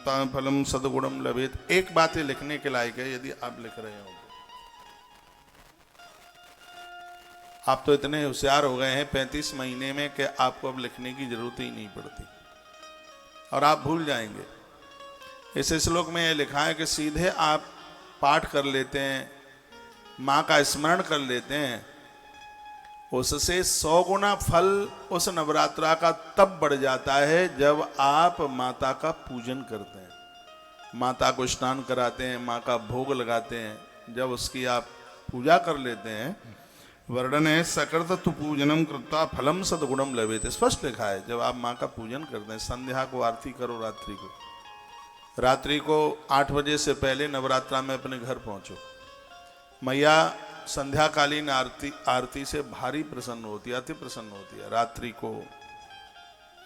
कृत्वा फलम सद्गुणम लभेत। एक बात ये लिखने के लायक है, यदि आप लिख रहे हो। आप तो इतने होशियार हो गए हैं 35 महीने में कि आपको अब लिखने की जरूरत ही नहीं पड़ती और आप भूल जाएंगे। इस श्लोक में यह लिखा है कि सीधे आप पाठ कर लेते हैं, माँ का स्मरण कर लेते हैं, उससे 100 गुना फल उस नवरात्रा का तब बढ़ जाता है जब आप माता का पूजन करते हैं, माता को स्नान कराते हैं, माँ का भोग लगाते हैं। जब उसकी आप पूजा कर लेते हैं, वर्णन है सकृत तु पूजनम कृत्वा फलम सद्गुणम लभेत, स्पष्ट लिखा है। जब आप माँ का पूजन करते हैं, संध्या को आरती करो, रात्रि को 8 बजे से पहले नवरात्रा में अपने घर पहुंचो। मैया संध्याकालीन आरती से भारी प्रसन्न होती है, अति प्रसन्न होती है। रात्रि को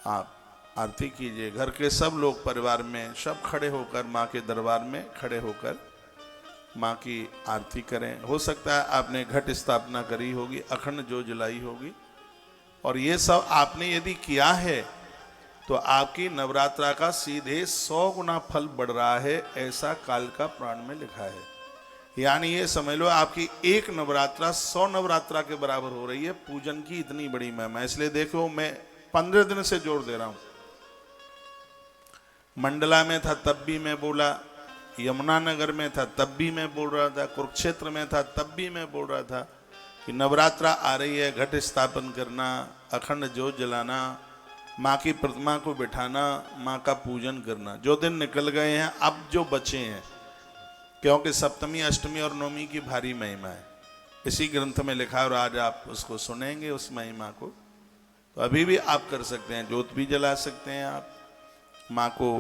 आप आरती कीजिए, घर के सब लोग परिवार में सब खड़े होकर माँ के दरबार में खड़े होकर माँ की आरती करें। हो सकता है आपने घट स्थापना करी होगी, अखंड जो जलाई होगी, और ये सब आपने यदि किया है तो आपकी नवरात्रा का सीधे 100 गुना फल बढ़ रहा है, ऐसा काल का पुराण में लिखा है। यानी ये समझ लो आपकी एक नवरात्रा 100 नवरात्रा के बराबर हो रही है। पूजन की इतनी बड़ी महिमा, इसलिए देखो मैं 15 दिन से जोर दे रहा हूं। मंडला में था तब भी मैं बोला, यमुनानगर में था तब भी मैं बोल रहा था, कुरुक्षेत्र में था तब भी मैं बोल रहा था कि नवरात्रा आ रही है, घट स्थापन करना, अखंड ज्योत जलाना, माँ की प्रतिमा को बिठाना, माँ का पूजन करना। जो दिन निकल गए हैं, अब जो बचे हैं, क्योंकि सप्तमी अष्टमी और नवमी की भारी महिमा है, इसी ग्रंथ में लिखा है और आज आप उसको सुनेंगे उस महिमा को। तो अभी भी आप कर सकते हैं, ज्योत भी जला सकते हैं, आप माँ को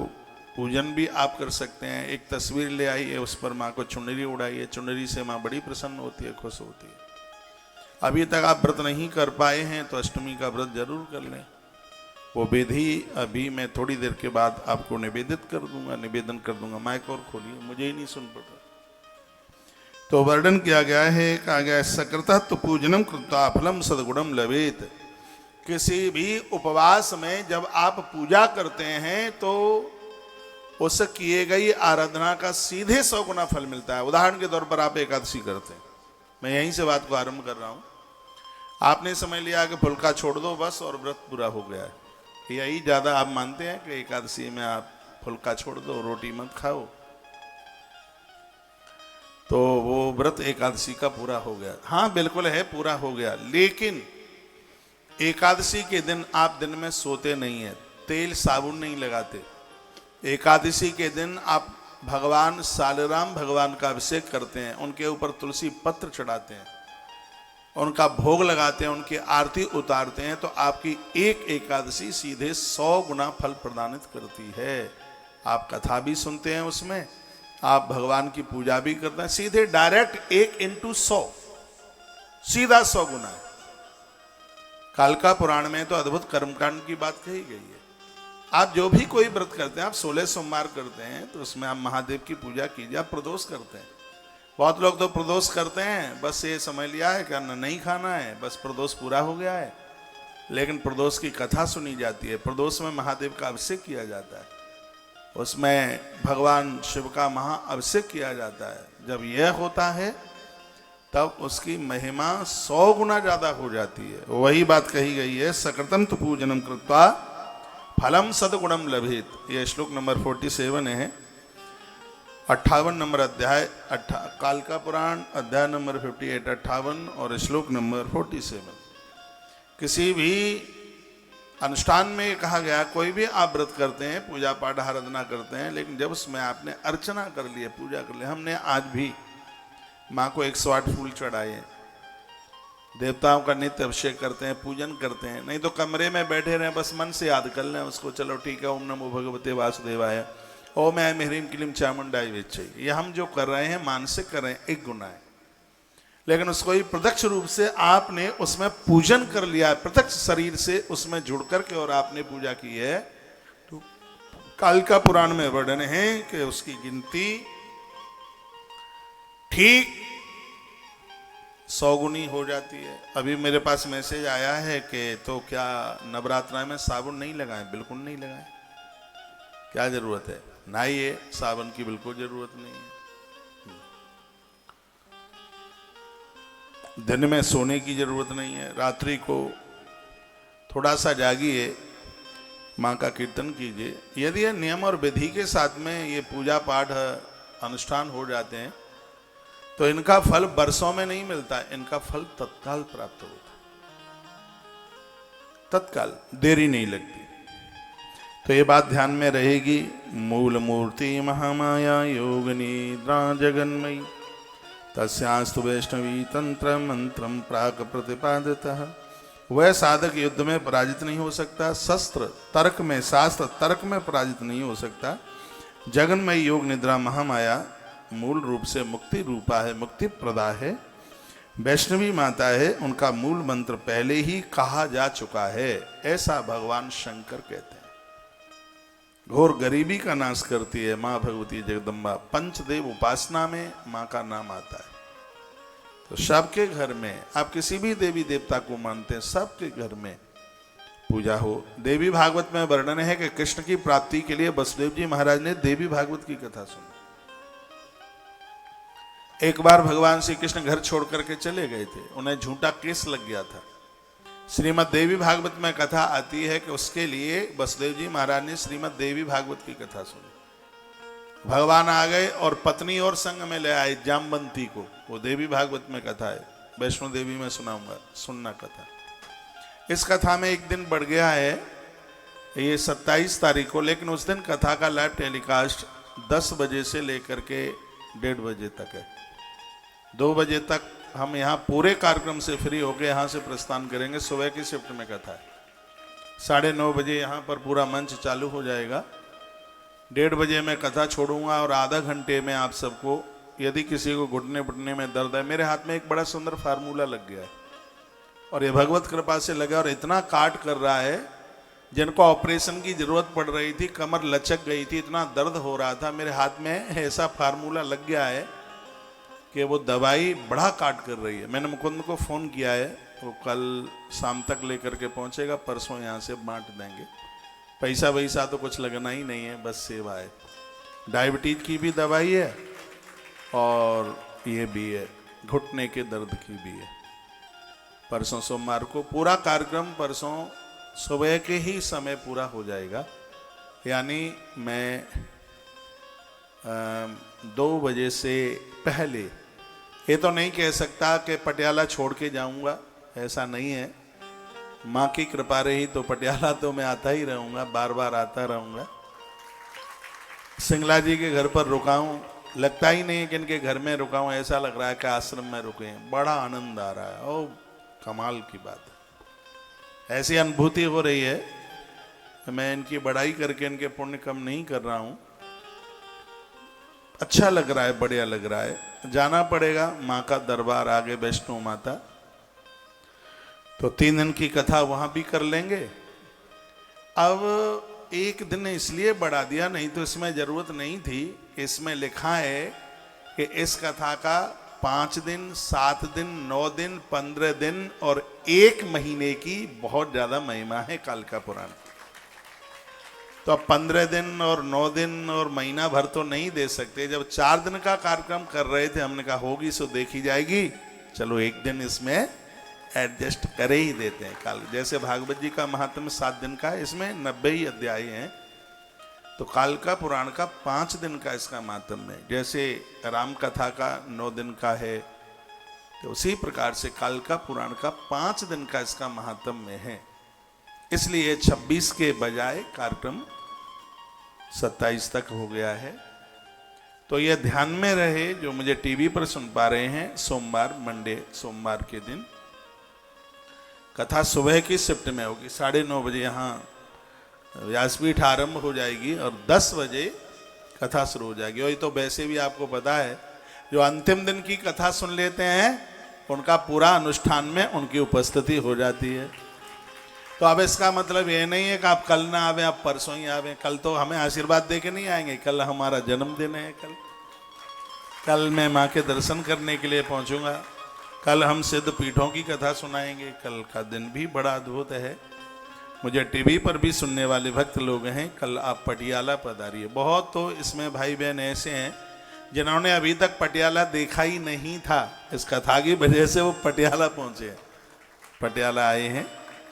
पूजन भी आप कर सकते हैं। एक तस्वीर ले आइए, उस पर माँ को चुनरी उड़ाइए, चुनरी से माँ बड़ी प्रसन्न होती है, खुश होती है। अभी तक आप व्रत नहीं कर पाए हैं तो अष्टमी का व्रत जरूर कर लें। वो विधि अभी मैं थोड़ी देर के बाद आपको निवेदित कर दूंगा, निवेदन कर दूंगा। माइक और खोलिए, मुझे ही नहीं सुन पड़ रहा। तो वर्णन किया गया है, कहा गया है सकृतः तु पूजनम कृत्वा फलम सद्गुणम लभेत। किसी भी उपवास में जब आप पूजा करते हैं तो उस किए गई आराधना का सीधे 100 गुना फल मिलता है। उदाहरण के तौर पर आप एकादशी करते हैं, मैं यहीं से बात को आरंभ कर रहा हूं। आपने समझ लिया कि फुल्का छोड़ दो बस और व्रत पूरा हो गया है, यही ज्यादा आप मानते हैं कि एकादशी में आप फुल्का छोड़ दो, रोटी मत खाओ, तो वो व्रत एकादशी का पूरा हो गया। हाँ बिल्कुल है, पूरा हो गया, लेकिन एकादशी के दिन आप दिन में सोते नहीं हैं, तेल साबुन नहीं लगाते। एकादशी के दिन आप भगवान सालराम भगवान का अभिषेक करते हैं, उनके ऊपर तुलसी पत्र चढ़ाते हैं, उनका भोग लगाते हैं, उनकी आरती उतारते हैं, तो आपकी एक एकादशी सीधे 100 गुना फल प्रदानित करती है। आप कथा भी सुनते हैं, उसमें आप भगवान की पूजा भी करते हैं, सीधे डायरेक्ट 1/100 सीधा 100 गुना है। कालका पुराण में तो अद्भुत कर्मकांड की बात कही गई है। आप जो भी कोई व्रत करते हैं, आप 16 सोमवार करते हैं तो उसमें आप महादेव की पूजा कीजिए, आप प्रदोष करते हैं। बहुत लोग तो प्रदोष करते हैं, बस ये समझ लिया है कि अन्न नहीं खाना है, बस प्रदोष पूरा हो गया है। लेकिन प्रदोष की कथा सुनी जाती है, प्रदोष में महादेव का अभिषेक किया जाता है, उसमें भगवान शिव का महा अभिषेक किया जाता है। जब यह होता है तब उसकी महिमा 100 गुना ज्यादा हो जाती है। वही बात कही गई है, सकृतं तु पूजनम कृत्वा फलम सद्गुणम लभेत। यह श्लोक नंबर 47 है, 58 नंबर अध्याय, कालका पुराण अध्याय नंबर 58, 58 और श्लोक नंबर 47। किसी भी अनुष्ठान में कहा गया, कोई भी आप व्रत करते हैं, पूजा पाठ आराधना करते हैं, लेकिन जब उसमें आपने अर्चना कर ली, पूजा कर ली, हमने आज भी माँ को 108 फूल चढ़ाए, देवताओं का नित्य अभिषेक करते हैं, पूजन करते हैं। नहीं तो कमरे में बैठे रहें, बस मन से याद कर लें उसको, चलो ठीक है, ओम नमो भगवते वासुदेवाय, ओम ऐं ह्रीं क्लीं चामुंडाय विच्चे। ये हम जो कर रहे हैं मानसिक कर रहे हैं, एक गुना है। लेकिन उसको ही प्रत्यक्ष रूप से आपने उसमें पूजन कर लिया है, प्रत्यक्ष शरीर से उसमें जुड़ करके और आपने पूजा की है, तो कालका पुराण में वर्णन है कि उसकी गिनती ठीक 100 गुनी हो जाती है। अभी मेरे पास मैसेज आया है कि तो क्या नवरात्रा में साबुन नहीं लगाएं? बिल्कुल नहीं लगाएं, क्या जरूरत है। नहाइए, साबुन की बिल्कुल जरूरत नहीं है। दिन में सोने की जरूरत नहीं है, रात्रि को थोड़ा सा जागिए, माँ का कीर्तन कीजिए। यदि ये नियम और विधि के साथ में ये पूजा पाठ अनुष्ठान हो जाते हैं तो इनका फल बरसों में नहीं मिलता, इनका फल तत्काल प्राप्त होता है, तत्काल, देरी नहीं लगती। तो ये बात ध्यान में रहेगी। मूल मूर्ति महामाया योग निद्रा जगन्मयी तस्यास्तु वैष्णवी तंत्र मंत्रम प्राक प्रतिपादितः। वह साधक युद्ध में पराजित नहीं हो सकता, शस्त्र तर्क में, शास्त्र तर्क में पराजित नहीं हो सकता। जगन्मयी योग निद्रा महामाया मूल रूप से मुक्ति रूपा है, मुक्ति प्रदा है, वैष्णवी माता है। उनका मूल मंत्र पहले ही कहा जा चुका है, ऐसा भगवान शंकर कहते हैं। घोर गरीबी का नाश करती है माँ भगवती जगदम्बा। पंचदेव उपासना में माँ का नाम आता है। तो सबके घर में, आप किसी भी देवी देवता को मानते हैं, सबके घर में पूजा हो। देवी भागवत में वर्णन है कि कृष्ण की प्राप्ति के लिए वसुदेव जी महाराज ने देवी भागवत की कथा सुनी। एक बार भगवान श्री कृष्ण घर छोड़ करके चले गए थे, उन्हें झूठा केस लग गया था। श्रीमद् देवी भागवत में कथा आती है कि उसके लिए वसुदेव जी महाराज ने श्रीमद् देवी भागवत की कथा सुनी। भगवान आ गए और पत्नी और संग में ले आए जामवंती को। वो देवी भागवत में कथा है, वैष्णो देवी में सुनाऊंगा, सुनना कथा। इस कथा में एक दिन बढ़ गया है, ये 27 तारीख को, लेकिन उस दिन कथा का लाइव टेलीकास्ट 10 बजे से लेकर के 1:30 बजे तक है। 2 बजे तक हम यहाँ पूरे कार्यक्रम से फ्री होकर यहाँ से प्रस्थान करेंगे। सुबह की शिफ्ट में कथा है, 9:30 बजे यहाँ पर पूरा मंच चालू हो जाएगा। 1:30 बजे मैं कथा छोड़ूंगा और आधा घंटे में आप सबको, यदि किसी को घुटने पुटने में दर्द है, मेरे हाथ में एक बड़ा सुंदर फार्मूला लग गया है और ये भगवत कृपा से लगा और इतना काट कर रहा है, जिनको ऑपरेशन की जरूरत पड़ रही थी, कमर लचक गई थी, इतना दर्द हो रहा था, मेरे हाथ में ऐसा फार्मूला लग गया है कि वो दवाई बड़ा काट कर रही है। मैंने मुकुंद को फ़ोन किया है, वो कल शाम तक लेकर के पहुंचेगा, परसों यहाँ से बांट देंगे। पैसा वैसा तो कुछ लगना ही नहीं है, बस सेवा है। डायबिटीज की भी दवाई है और ये भी है, घुटने के दर्द की भी है। परसों सोमवार को पूरा कार्यक्रम, परसों सुबह के ही समय पूरा हो जाएगा। यानी मैं 2 बजे से पहले ये तो नहीं कह सकता कि पटियाला छोड़ के जाऊंगा, ऐसा नहीं है। माँ की कृपा रही तो पटियाला तो मैं आता ही रहूंगा, बार बार आता रहूंगा। सिंगला जी के घर पर रुका हूँ, लगता ही नहीं है कि इनके घर में रुका हूँ, ऐसा लग रहा है कि आश्रम में रुके हैं। बड़ा आनंद आ रहा है, ओ कमाल की बात है। ऐसी अनुभूति हो रही है, मैं इनकी बड़ाई करके इनके पुण्य कम नहीं कर रहा हूँ। अच्छा लग रहा है, बढ़िया लग रहा है। जाना पड़ेगा माँ का दरबार, आगे वैष्णो माता, तो 3 दिन की कथा वहां भी कर लेंगे। अब 1 दिन इसलिए बढ़ा दिया, नहीं तो इसमें जरूरत नहीं थी। इसमें लिखा है कि इस कथा का 5 दिन, 7 दिन, 9 दिन, 15 दिन और 1 महीने की बहुत ज्यादा महिमा है कालिका पुराण। तो अब 15 दिन और 9 दिन और महीना भर तो नहीं दे सकते। जब 4 दिन का कार्यक्रम कर रहे थे, हमने कहा होगी सो देखी जाएगी, चलो 1 दिन इसमें एडजस्ट करे ही देते हैं। काल जैसे भागवत जी का महात्म्य 7 दिन का है, इसमें 90 ही अध्याय हैं, तो कालिका पुराण का 5 दिन का इसका महात्म्य है। जैसे राम कथा का 9 दिन का है, तो उसी प्रकार से कालिका पुराण का 5 दिन का इसका महात्म्य है। इसलिए 26 के बजाय कार्यक्रम 27 तक हो गया है। तो यह ध्यान में रहे, जो मुझे टीवी पर सुन पा रहे हैं, सोमवार, मंडे, सोमवार के दिन कथा सुबह की शिफ्ट में होगी। 9:30 बजे यहाँ व्यासपीठ आरंभ हो जाएगी और 10 बजे कथा शुरू हो जाएगी। और ये तो वैसे भी आपको पता है, जो अंतिम दिन की कथा सुन लेते हैं उनका पूरा अनुष्ठान में उनकी उपस्थिति हो जाती है। तो अब इसका मतलब ये नहीं है कि आप कल ना आवे, आप परसों ही आवे। कल तो हमें आशीर्वाद दे के नहीं आएंगे, कल हमारा जन्मदिन है। कल मैं माँ के दर्शन करने के लिए पहुँचूंगा। कल हम सिद्ध पीठों की कथा सुनाएंगे। कल का दिन भी बड़ा अद्भुत है। मुझे टीवी पर भी सुनने वाले भक्त लोग हैं, कल आप पटियाला पधारिए। बहुत तो इसमें भाई बहन ऐसे हैं जिन्होंने अभी तक पटियाला देखा ही नहीं था, इस कथा की वजह से वो पटियाला पहुंचे, पटियाला आए हैं।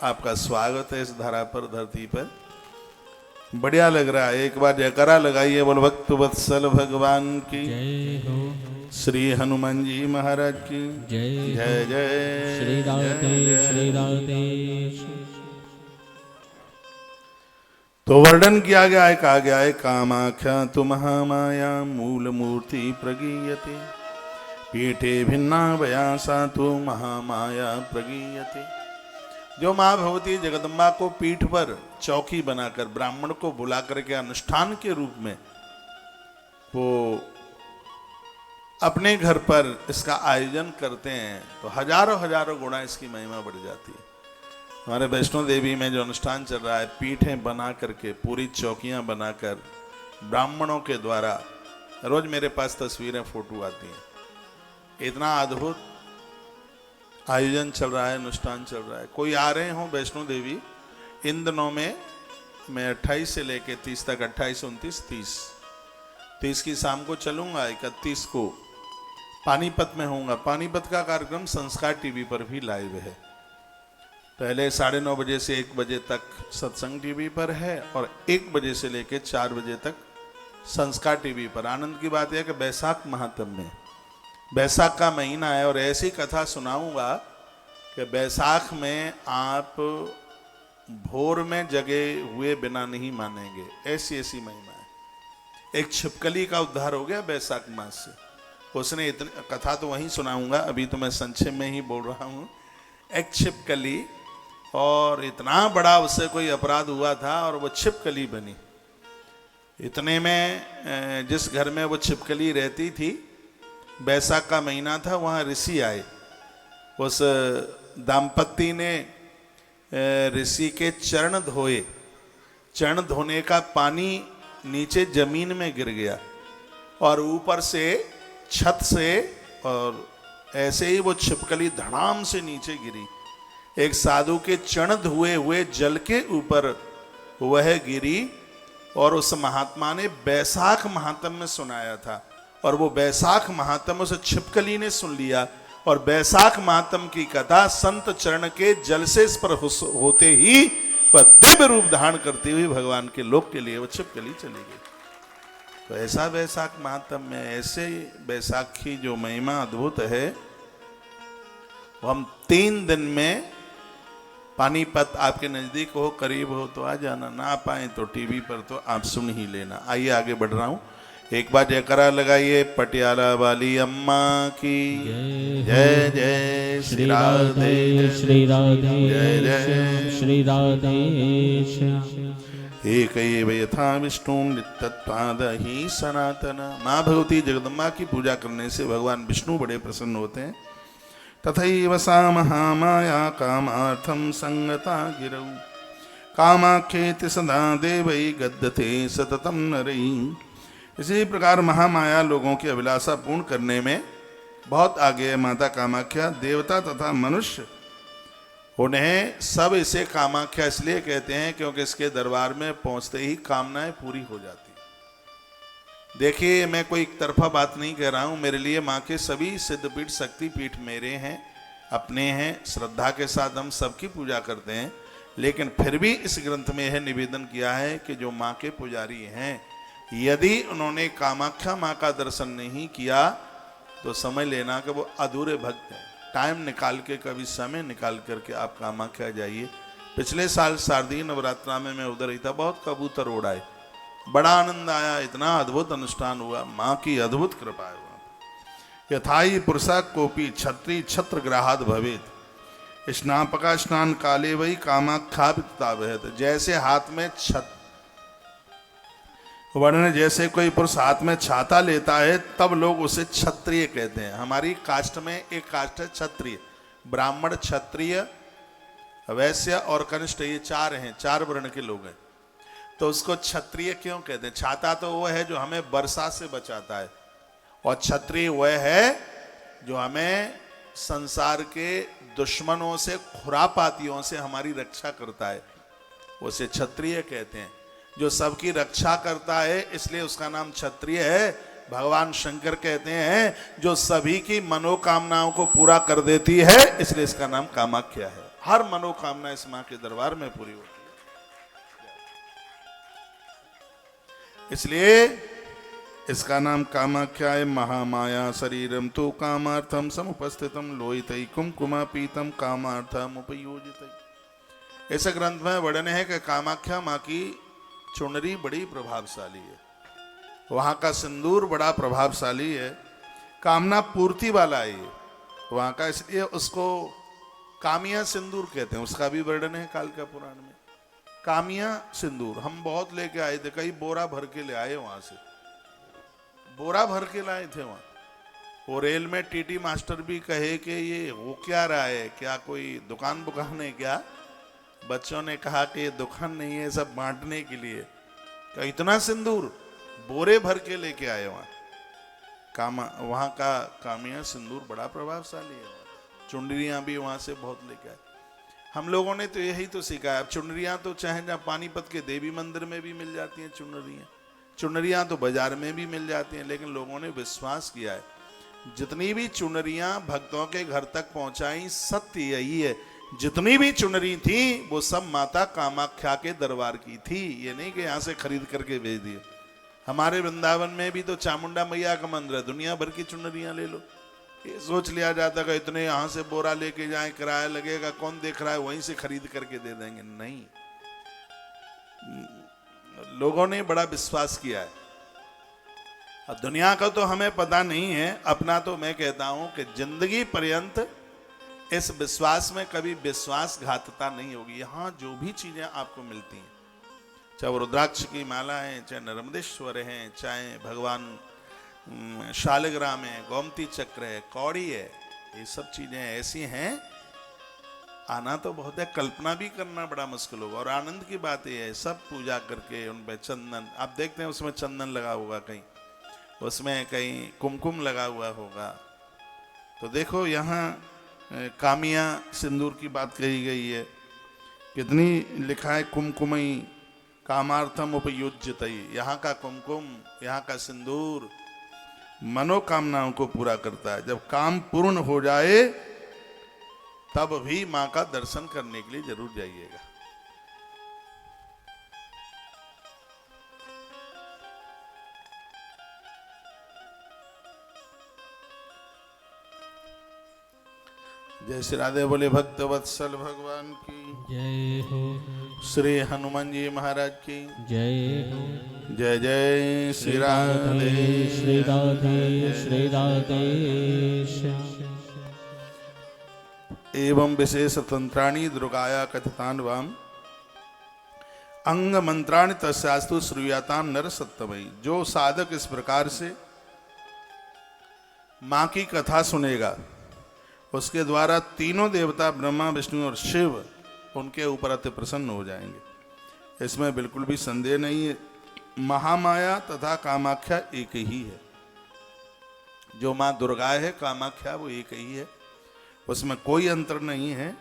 आपका स्वागत है इस धरा पर, धरती पर, बढ़िया लग रहा है। एक बार जयकारा लगाइए, बोल भक्त वत्सल भगवान की जय हो, श्री हनुमान जी महाराज की जय जय जय श्री राधे श्री राधे। तो वर्णन किया गया है, कहा गया है कामाख्या तु महामाया मूल मूर्ति प्रगीयते पीठे भिन्ना वयासा तु महामाया प्रगीयते। जो माँ भगवती जगदम्बा को पीठ पर चौकी बनाकर ब्राह्मण को बुला करके अनुष्ठान के रूप में वो अपने घर पर इसका आयोजन करते हैं, तो हजारों हजारों गुणा इसकी महिमा बढ़ जाती है। हमारे वैष्णो देवी में जो अनुष्ठान चल रहा है, पीठें बना करके, पूरी चौकियां बनाकर ब्राह्मणों के द्वारा, रोज मेरे पास तस्वीरें फोटो आती हैं, इतना अद्भुत आयोजन चल रहा है, अनुष्ठान चल रहा है। कोई आ रहे हो वैष्णो देवी, इन दिनों में मैं 28 से लेके 30 तक, 28, 29, 30 की शाम को चलूंगा, 31 को पानीपत में होऊंगा। पानीपत का कार्यक्रम संस्कार टीवी पर भी लाइव है। पहले 9:30 बजे से 1 बजे तक सत्संग टीवी पर है और 1 बजे से लेकर 4 बजे तक संस्कार टीवी पर। आनंद की बात यह है कि बैसाख महात्म में, बैसाख का महीना है और ऐसी कथा सुनाऊंगा कि बैसाख में आप भोर में जगे हुए बिना नहीं मानेंगे, ऐसी ऐसी महिमा है। एक छिपकली का उद्धार हो गया बैसाख मास से, उसने इतनी कथा तो वहीं सुनाऊंगा, अभी तो मैं संक्षेप में ही बोल रहा हूँ। एक छिपकली, और इतना बड़ा उससे कोई अपराध हुआ था और वो छिपकली बनी। इतने में जिस घर में वो छिपकली रहती थी, बैसाख का महीना था, वहाँ ऋषि आए। उस दाम्पत्ति ने ऋषि के चरण धोए, चरण धोने का पानी नीचे जमीन में गिर गया और ऊपर से छत से, और ऐसे ही वो छिपकली धड़ाम से नीचे गिरी। एक साधु के चरण धुए हुए जल के ऊपर वह गिरी और उस महात्मा ने बैसाख महात्म में सुनाया था, और वो बैसाख महात्म उस छिपकली ने सुन लिया, और बैसाख महात्म की कथा संत चरण के जल से इस पर होते ही वह दिव्य रूप धारण करती हुई भगवान के लोक के लिए वो छिपकली चली गई। तो ऐसा बैसाख महात्म में, ऐसे बैसाखी जो महिमा अद्भुत है, वो हम 3 दिन में, पानीपत आपके नजदीक हो, करीब हो तो आ जाना, ना पाए तो टीवी पर तो आप सुन ही लेना। आइए आगे बढ़ रहा हूं, एक बार जयकारा लगाइए पटियाला वाली अम्मा की जय जय श्री राधे श्री राधे जय जय श्री राधे। एक यथा विष्णु नित्यत्वाद ही सनातन। माँ भगवती जगदम्बा की पूजा करने से भगवान विष्णु बड़े प्रसन्न होते हैं। तथैव सा महामाया कामार्थं संगता गिरौ कामाख्येति सदा देवै गद्यते सततं नरै। इसी प्रकार महामाया लोगों की अभिलाषा पूर्ण करने में बहुत आगे है। माता कामाख्या, देवता तथा मनुष्य, उन्हें सब इसे कामाख्या इसलिए कहते हैं क्योंकि इसके दरबार में पहुंचते ही कामनाएं पूरी हो जाती। देखिए, मैं कोई एक तरफा बात नहीं कह रहा हूं, मेरे लिए माँ के सभी सिद्धपीठ शक्तिपीठ मेरे हैं, अपने हैं, श्रद्धा के साथ हम सबकी पूजा करते हैं। लेकिन फिर भी इस ग्रंथ में यह निवेदन किया है कि जो माँ के पुजारी हैं, यदि उन्होंने कामाख्या माँ का दर्शन नहीं किया तो समझ लेना कि वो अधूरे भक्त हैं। टाइम निकाल के, कभी समय निकाल करके आप कामाख्या जाइए। पिछले साल शारदीय नवरात्रा में मैं उधर ही था, बहुत कबूतर उड़ाए, बड़ा आनंद आया, इतना अद्भुत अनुष्ठान हुआ, माँ की अद्भुत कृपा है। यथाई पुरुषा कोपी छत्री छत्र ग्राहाद भवेत स्नापका स्नान काले वही कामाख्या वितावहत। जैसे हाथ में वर्ण, जैसे कोई पुरुष हाथ में छाता लेता है तब लोग उसे क्षत्रिय कहते हैं। हमारी कास्ट में एक कास्ट है क्षत्रिय, ब्राह्मण, क्षत्रिय, वैश्य और कनिष्ठ, ये 4 हैं, 4 वर्ण के लोग हैं। तो उसको क्षत्रिय क्यों कहते हैं? छाता तो वो है जो हमें वर्षा से बचाता है, और क्षत्रिय वह है जो हमें संसार के दुश्मनों से, खुरापातियों से हमारी रक्षा करता है। उसे क्षत्रिय कहते हैं। जो सबकी रक्षा करता है इसलिए उसका नाम क्षत्रिय है। भगवान शंकर कहते हैं जो सभी की मनोकामनाओं को पूरा कर देती है इसलिए इसका नाम कामाख्या है। हर मनोकामना इस मां के दरबार में पूरी होती है, इसलिए इसका नाम कामाख्या है। महामाया शरीरम तो कामार्थम समुपस्थितम लोहितई कुमकुमा पीतम कामार्थम उपयोजित। इस ग्रंथ में वर्णन है कि कामाख्या माँ की चुनरी बड़ी प्रभावशाली है, वहां का सिंदूर बड़ा प्रभावशाली है, कामना पूर्ति वाला है वहां का, इसलिए उसको कामिया सिंदूर कहते हैं। उसका भी वर्णन है कालिका पुराण में। कामिया सिंदूर हम बहुत लेके आए थे, कई बोरा भर के ले आए, वहां से बोरा भर के लाए थे वहां। वो रेल में टीटी मास्टर भी कहे कि ये हो क्या रहा है, क्या कोई दुकान बुकान है क्या? बच्चों ने कहा कि ये दुकान नहीं है, सब बांटने के लिए। तो इतना सिंदूर बोरे भर के लेके आए वहां। वहां का कामिया सिंदूर बड़ा प्रभावशाली है। चुनरियां भी वहां से बहुत लेके आए। हम लोगों ने तो यही तो सीखा है। अब चुनरियां तो चाहे जहाँ पानीपत के देवी मंदिर में भी मिल जाती हैं चुनरियां तो बाजार में भी मिल जाती हैं, लेकिन लोगों ने विश्वास किया है जितनी भी चुनरियां भक्तों के घर तक पहुंचाई, सत्य यही है, जितनी भी चुनरी थी वो सब माता कामाख्या के दरबार की थी। ये नहीं कि यहाँ से खरीद करके भेज दिए। हमारे वृंदावन में भी तो चामुंडा मैया का मंदिर है, दुनिया भर की चुनरियां ले लो। ये सोच लिया जाता कि इतने यहाँ से बोरा लेके जाए, किराया लगेगा, कौन देख रहा है, वहीं से खरीद करके दे देंगे। नहीं, लोगों ने बड़ा विश्वास किया है। अब दुनिया का तो हमें पता नहीं है, अपना तो मैं कहता हूं कि जिंदगी पर्यंत इस विश्वास में कभी विश्वासघातता नहीं होगी। यहां जो भी चीजें आपको मिलती हैं, चाहे वो रुद्राक्ष की माला है, चाहे नर्मदेश्वर है, चाहे भगवान शालिग्राम है, गोमती चक्र है, कौड़ी है, ये सब चीजें ऐसी हैं, आना तो बहुत है, कल्पना भी करना बड़ा मुश्किल होगा। और आनंद की बात यह है, सब पूजा करके उन पे चंदन, आप देखते हैं उसमें चंदन लगा होगा, कहीं उसमें कहीं कुमकुम लगा हुआ होगा। तो देखो यहाँ कामिया सिंदूर की बात कही गई है, कितनी लिखा है, कुमकुमई कामार्थम उपयुज्यतई। यहाँ का कुमकुम, यहाँ का सिंदूर मनोकामनाओं को पूरा करता है। जब काम पूर्ण हो जाए तब भी मां का दर्शन करने के लिए जरूर जाइएगा। जय श्री राधे, बोले भक्त वत्सल भगवान की जय हो। श्री हनुमान जी महाराज की जय हो। जय जय श्री राधे श्री राधे श्री राधे श्याम। एवं विशेष तंत्राणि दुर्गाया कथितान्वाम अंग मंत्राणि तस्यास्तु श्रूयाताम नर सत्तमयी। जो साधक इस प्रकार से मां की कथा सुनेगा, उसके द्वारा तीनों देवता ब्रह्मा विष्णु और शिव उनके ऊपर अति प्रसन्न हो जाएंगे। इसमें बिल्कुल भी संदेह नहीं है। महामाया तथा कामाख्या एक ही है। जो मां दुर्गा है, कामाख्या, वो एक ही है, उसमें कोई अंतर नहीं है।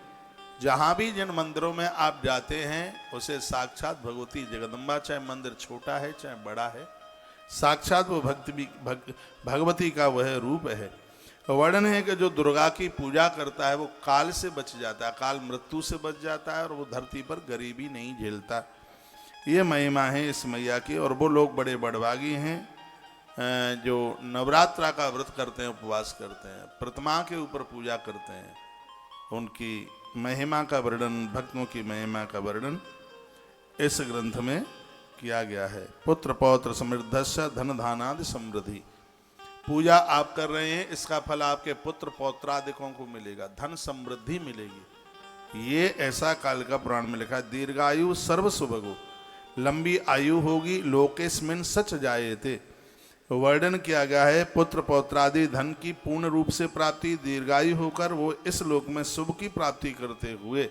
जहां भी जिन मंदिरों में आप जाते हैं उसे साक्षात भगवती जगदम्बा, चाहे मंदिर छोटा है चाहे बड़ा है, साक्षात वो भगवती का वह रूप है। वर्णन है कि जो दुर्गा की पूजा करता है वो काल से बच जाता है, काल मृत्यु से बच जाता है, और वो धरती पर गरीबी नहीं झेलता। ये महिमा है इस मैया की। और वो लोग बड़े बड़भागी हैं जो नवरात्रा का व्रत करते हैं, उपवास करते हैं, प्रतिमा के ऊपर पूजा करते हैं। उनकी महिमा का वर्णन, भक्तों की महिमा का वर्णन इस ग्रंथ में किया गया है। पुत्र पौत्र समृद्धस्य धन धानादि समृद्धि। पूजा आप कर रहे हैं, इसका फल आपके पुत्र पौत्रादिकों को मिलेगा, धन समृद्धि मिलेगी। ये ऐसा कालिका पुराण में लिखा है। दीर्घायु सर्व सुभगो, लंबी आयु होगी, लोकेस्मिन सच जायेते। वर्णन किया गया है पुत्र पौत्रादि धन की पूर्ण रूप से प्राप्ति, दीर्घायु होकर वो इस लोक में शुभ की प्राप्ति करते हुए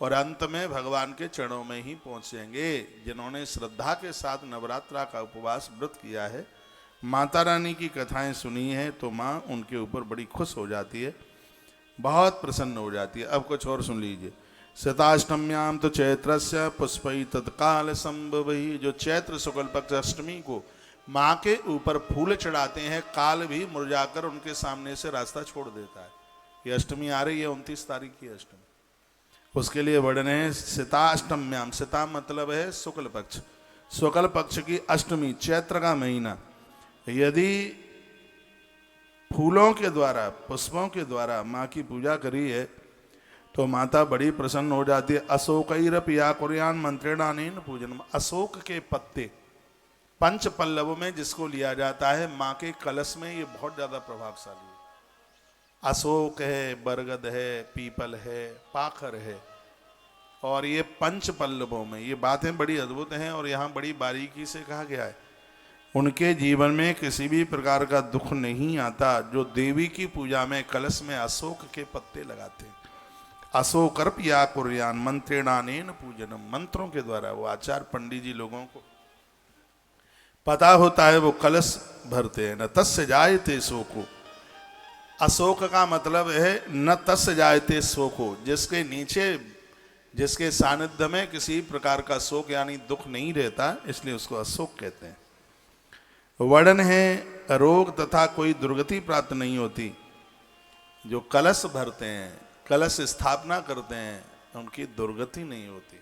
और अंत में भगवान के चरणों में ही पहुंचेंगे। जिन्होंने श्रद्धा के साथ नवरात्रा का उपवास व्रत किया है, माता रानी की कथाएं सुनी है, तो माँ उनके ऊपर बड़ी खुश हो जाती है, बहुत प्रसन्न हो जाती है। अब कुछ और सुन लीजिए। शताष्टम्याम तो चैत्रस्य पुष्पई तत्काल संभवई। जो चैत्र शुक्ल पक्ष अष्टमी को माँ के ऊपर फूल चढ़ाते हैं, काल भी मुरझाकर उनके सामने से रास्ता छोड़ देता है। ये अष्टमी आ रही है, 29 तारीख की अष्टमी। उसके लिए वर्णन है शताष्टम्याम। शता मतलब है शुक्ल पक्ष, शुक्ल पक्ष की अष्टमी, चैत्र का महीना। यदि फूलों के द्वारा, पुष्पों के द्वारा माँ की पूजा करी है तो माता बड़ी प्रसन्न हो जाती है। अशोकैरपि या कुर्यान मंत्रेणानेन पूजनम। अशोक के पत्ते पंच पल्लवों में जिसको लिया जाता है, माँ के कलश में ये बहुत ज्यादा प्रभावशाली है। अशोक है, बरगद है, पीपल है, पाखर है, और ये पंच पल्लवों में। ये बातें बड़ी अद्भुत हैं और यहाँ बड़ी बारीकी से कहा गया है। उनके जीवन में किसी भी प्रकार का दुख नहीं आता जो देवी की पूजा में कलश में अशोक के पत्ते लगाते हैं। अशोकर्प या कुर्यान मंत्रेणानेन पूजनम। मंत्रों के द्वारा, वो आचार्य पंडित जी लोगों को पता होता है, वो कलश भरते हैं। न तस्य जायते शोको। अशोक का मतलब है न तस्य जायते शोको, जिसके नीचे, जिसके सानिध्य में किसी प्रकार का शोक यानी दुख नहीं रहता, इसलिए उसको अशोक कहते हैं। वर्णन है रोग तथा कोई दुर्गति प्राप्त नहीं होती। जो कलश भरते हैं, कलश स्थापना करते हैं, उनकी दुर्गति नहीं होती,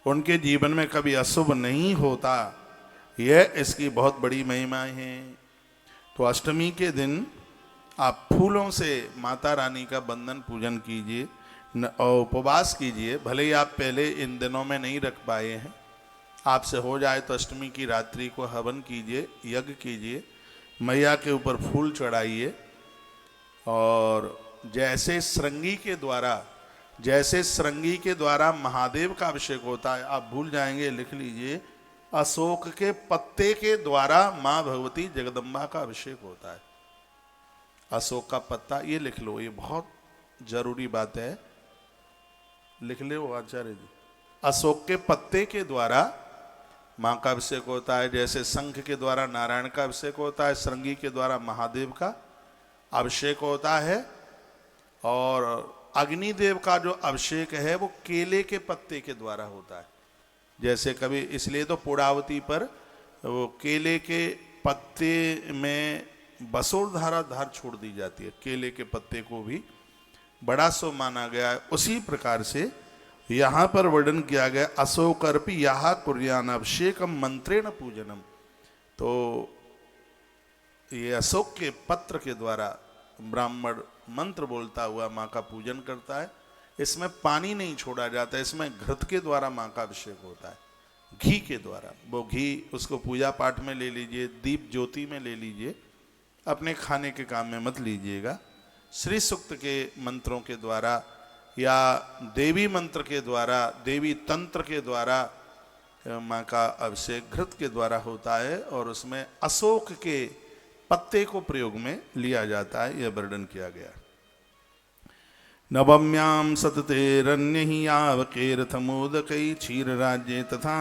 उनके जीवन में कभी अशुभ नहीं होता। यह इसकी बहुत बड़ी महिमा है। तो अष्टमी के दिन आप फूलों से माता रानी का बंधन पूजन कीजिए और उपवास कीजिए। भले ही आप पहले इन दिनों में नहीं रख पाए हैं, आपसे हो जाए तो अष्टमी की रात्रि को हवन कीजिए, यज्ञ कीजिए, मैया के ऊपर फूल चढ़ाइए। और जैसे श्रृंगी के द्वारा महादेव का अभिषेक होता है, आप भूल जाएंगे, लिख लीजिए, अशोक के पत्ते के द्वारा माँ भगवती जगदम्बा का अभिषेक होता है। अशोक का पत्ता, ये लिख लो, ये बहुत जरूरी बात है, लिख लो आचार्य जी। अशोक के पत्ते के द्वारा माँ का अभिषेक होता है। जैसे शंख के द्वारा नारायण का अभिषेक होता है, श्रृंगी के द्वारा महादेव का अभिषेक होता है, और अग्निदेव का जो अभिषेक है वो केले के पत्ते के द्वारा होता है। जैसे कभी, इसलिए तो पुड़ावती पर वो केले के पत्ते में बसोर धारा धार छोड़ दी जाती है। केले के पत्ते को भी बड़ा शुभ माना गया है। उसी प्रकार से यहाँ पर वर्णन किया गया अशोकर्पि यहा कुर्यान अभिषेकम मंत्रेण पूजनम। तो ये अशोक के पत्र के द्वारा ब्राह्मण मंत्र बोलता हुआ माँ का पूजन करता है। इसमें पानी नहीं छोड़ा जाता, इसमें घृत के द्वारा माँ का अभिषेक होता है, घी के द्वारा। वो घी उसको पूजा पाठ में ले लीजिए, दीप ज्योति में ले लीजिए, अपने खाने के काम में मत लीजिएगा। श्री सूक्त के मंत्रों के द्वारा या देवी मंत्र के द्वारा, देवी तंत्र के द्वारा माँ का अभिषेक घृत के द्वारा होता है, और उसमें अशोक के पत्ते को प्रयोग में लिया जाता है। यह वर्णन किया गया। नवम्याम सततेरन्य ही आवकेरथमोदकई क्षीर राज्य तथा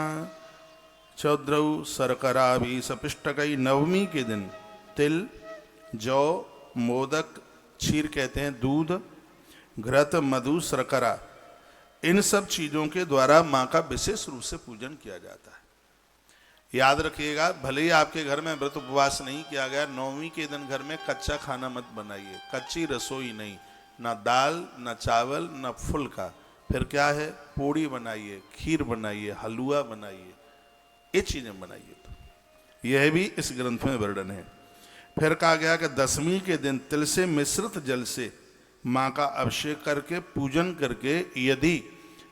चौद्रौ सरकराभि सपिष्टकई। नवमी के दिन तिल, जौ, मोदक, क्षीर कहते हैं दूध, घृत, मधु, शर्करा, इन सब चीजों के द्वारा माँ का विशेष रूप से पूजन किया जाता है। याद रखिएगा, भले ही आपके घर में व्रत उपवास नहीं किया गया, नौवीं के दिन घर में कच्चा खाना मत बनाइए, कच्ची रसोई नहीं, ना दाल, ना चावल, ना फुल्का। फिर क्या है, पूड़ी बनाइए, खीर बनाइए, हलवा बनाइए, ये चीजें बनाइए। तो यह भी इस ग्रंथ में वर्णन है। फिर कहा गया कि दशमी के दिन तिल से मिश्रित जल से माँ का अभिषेक करके, पूजन करके, यदि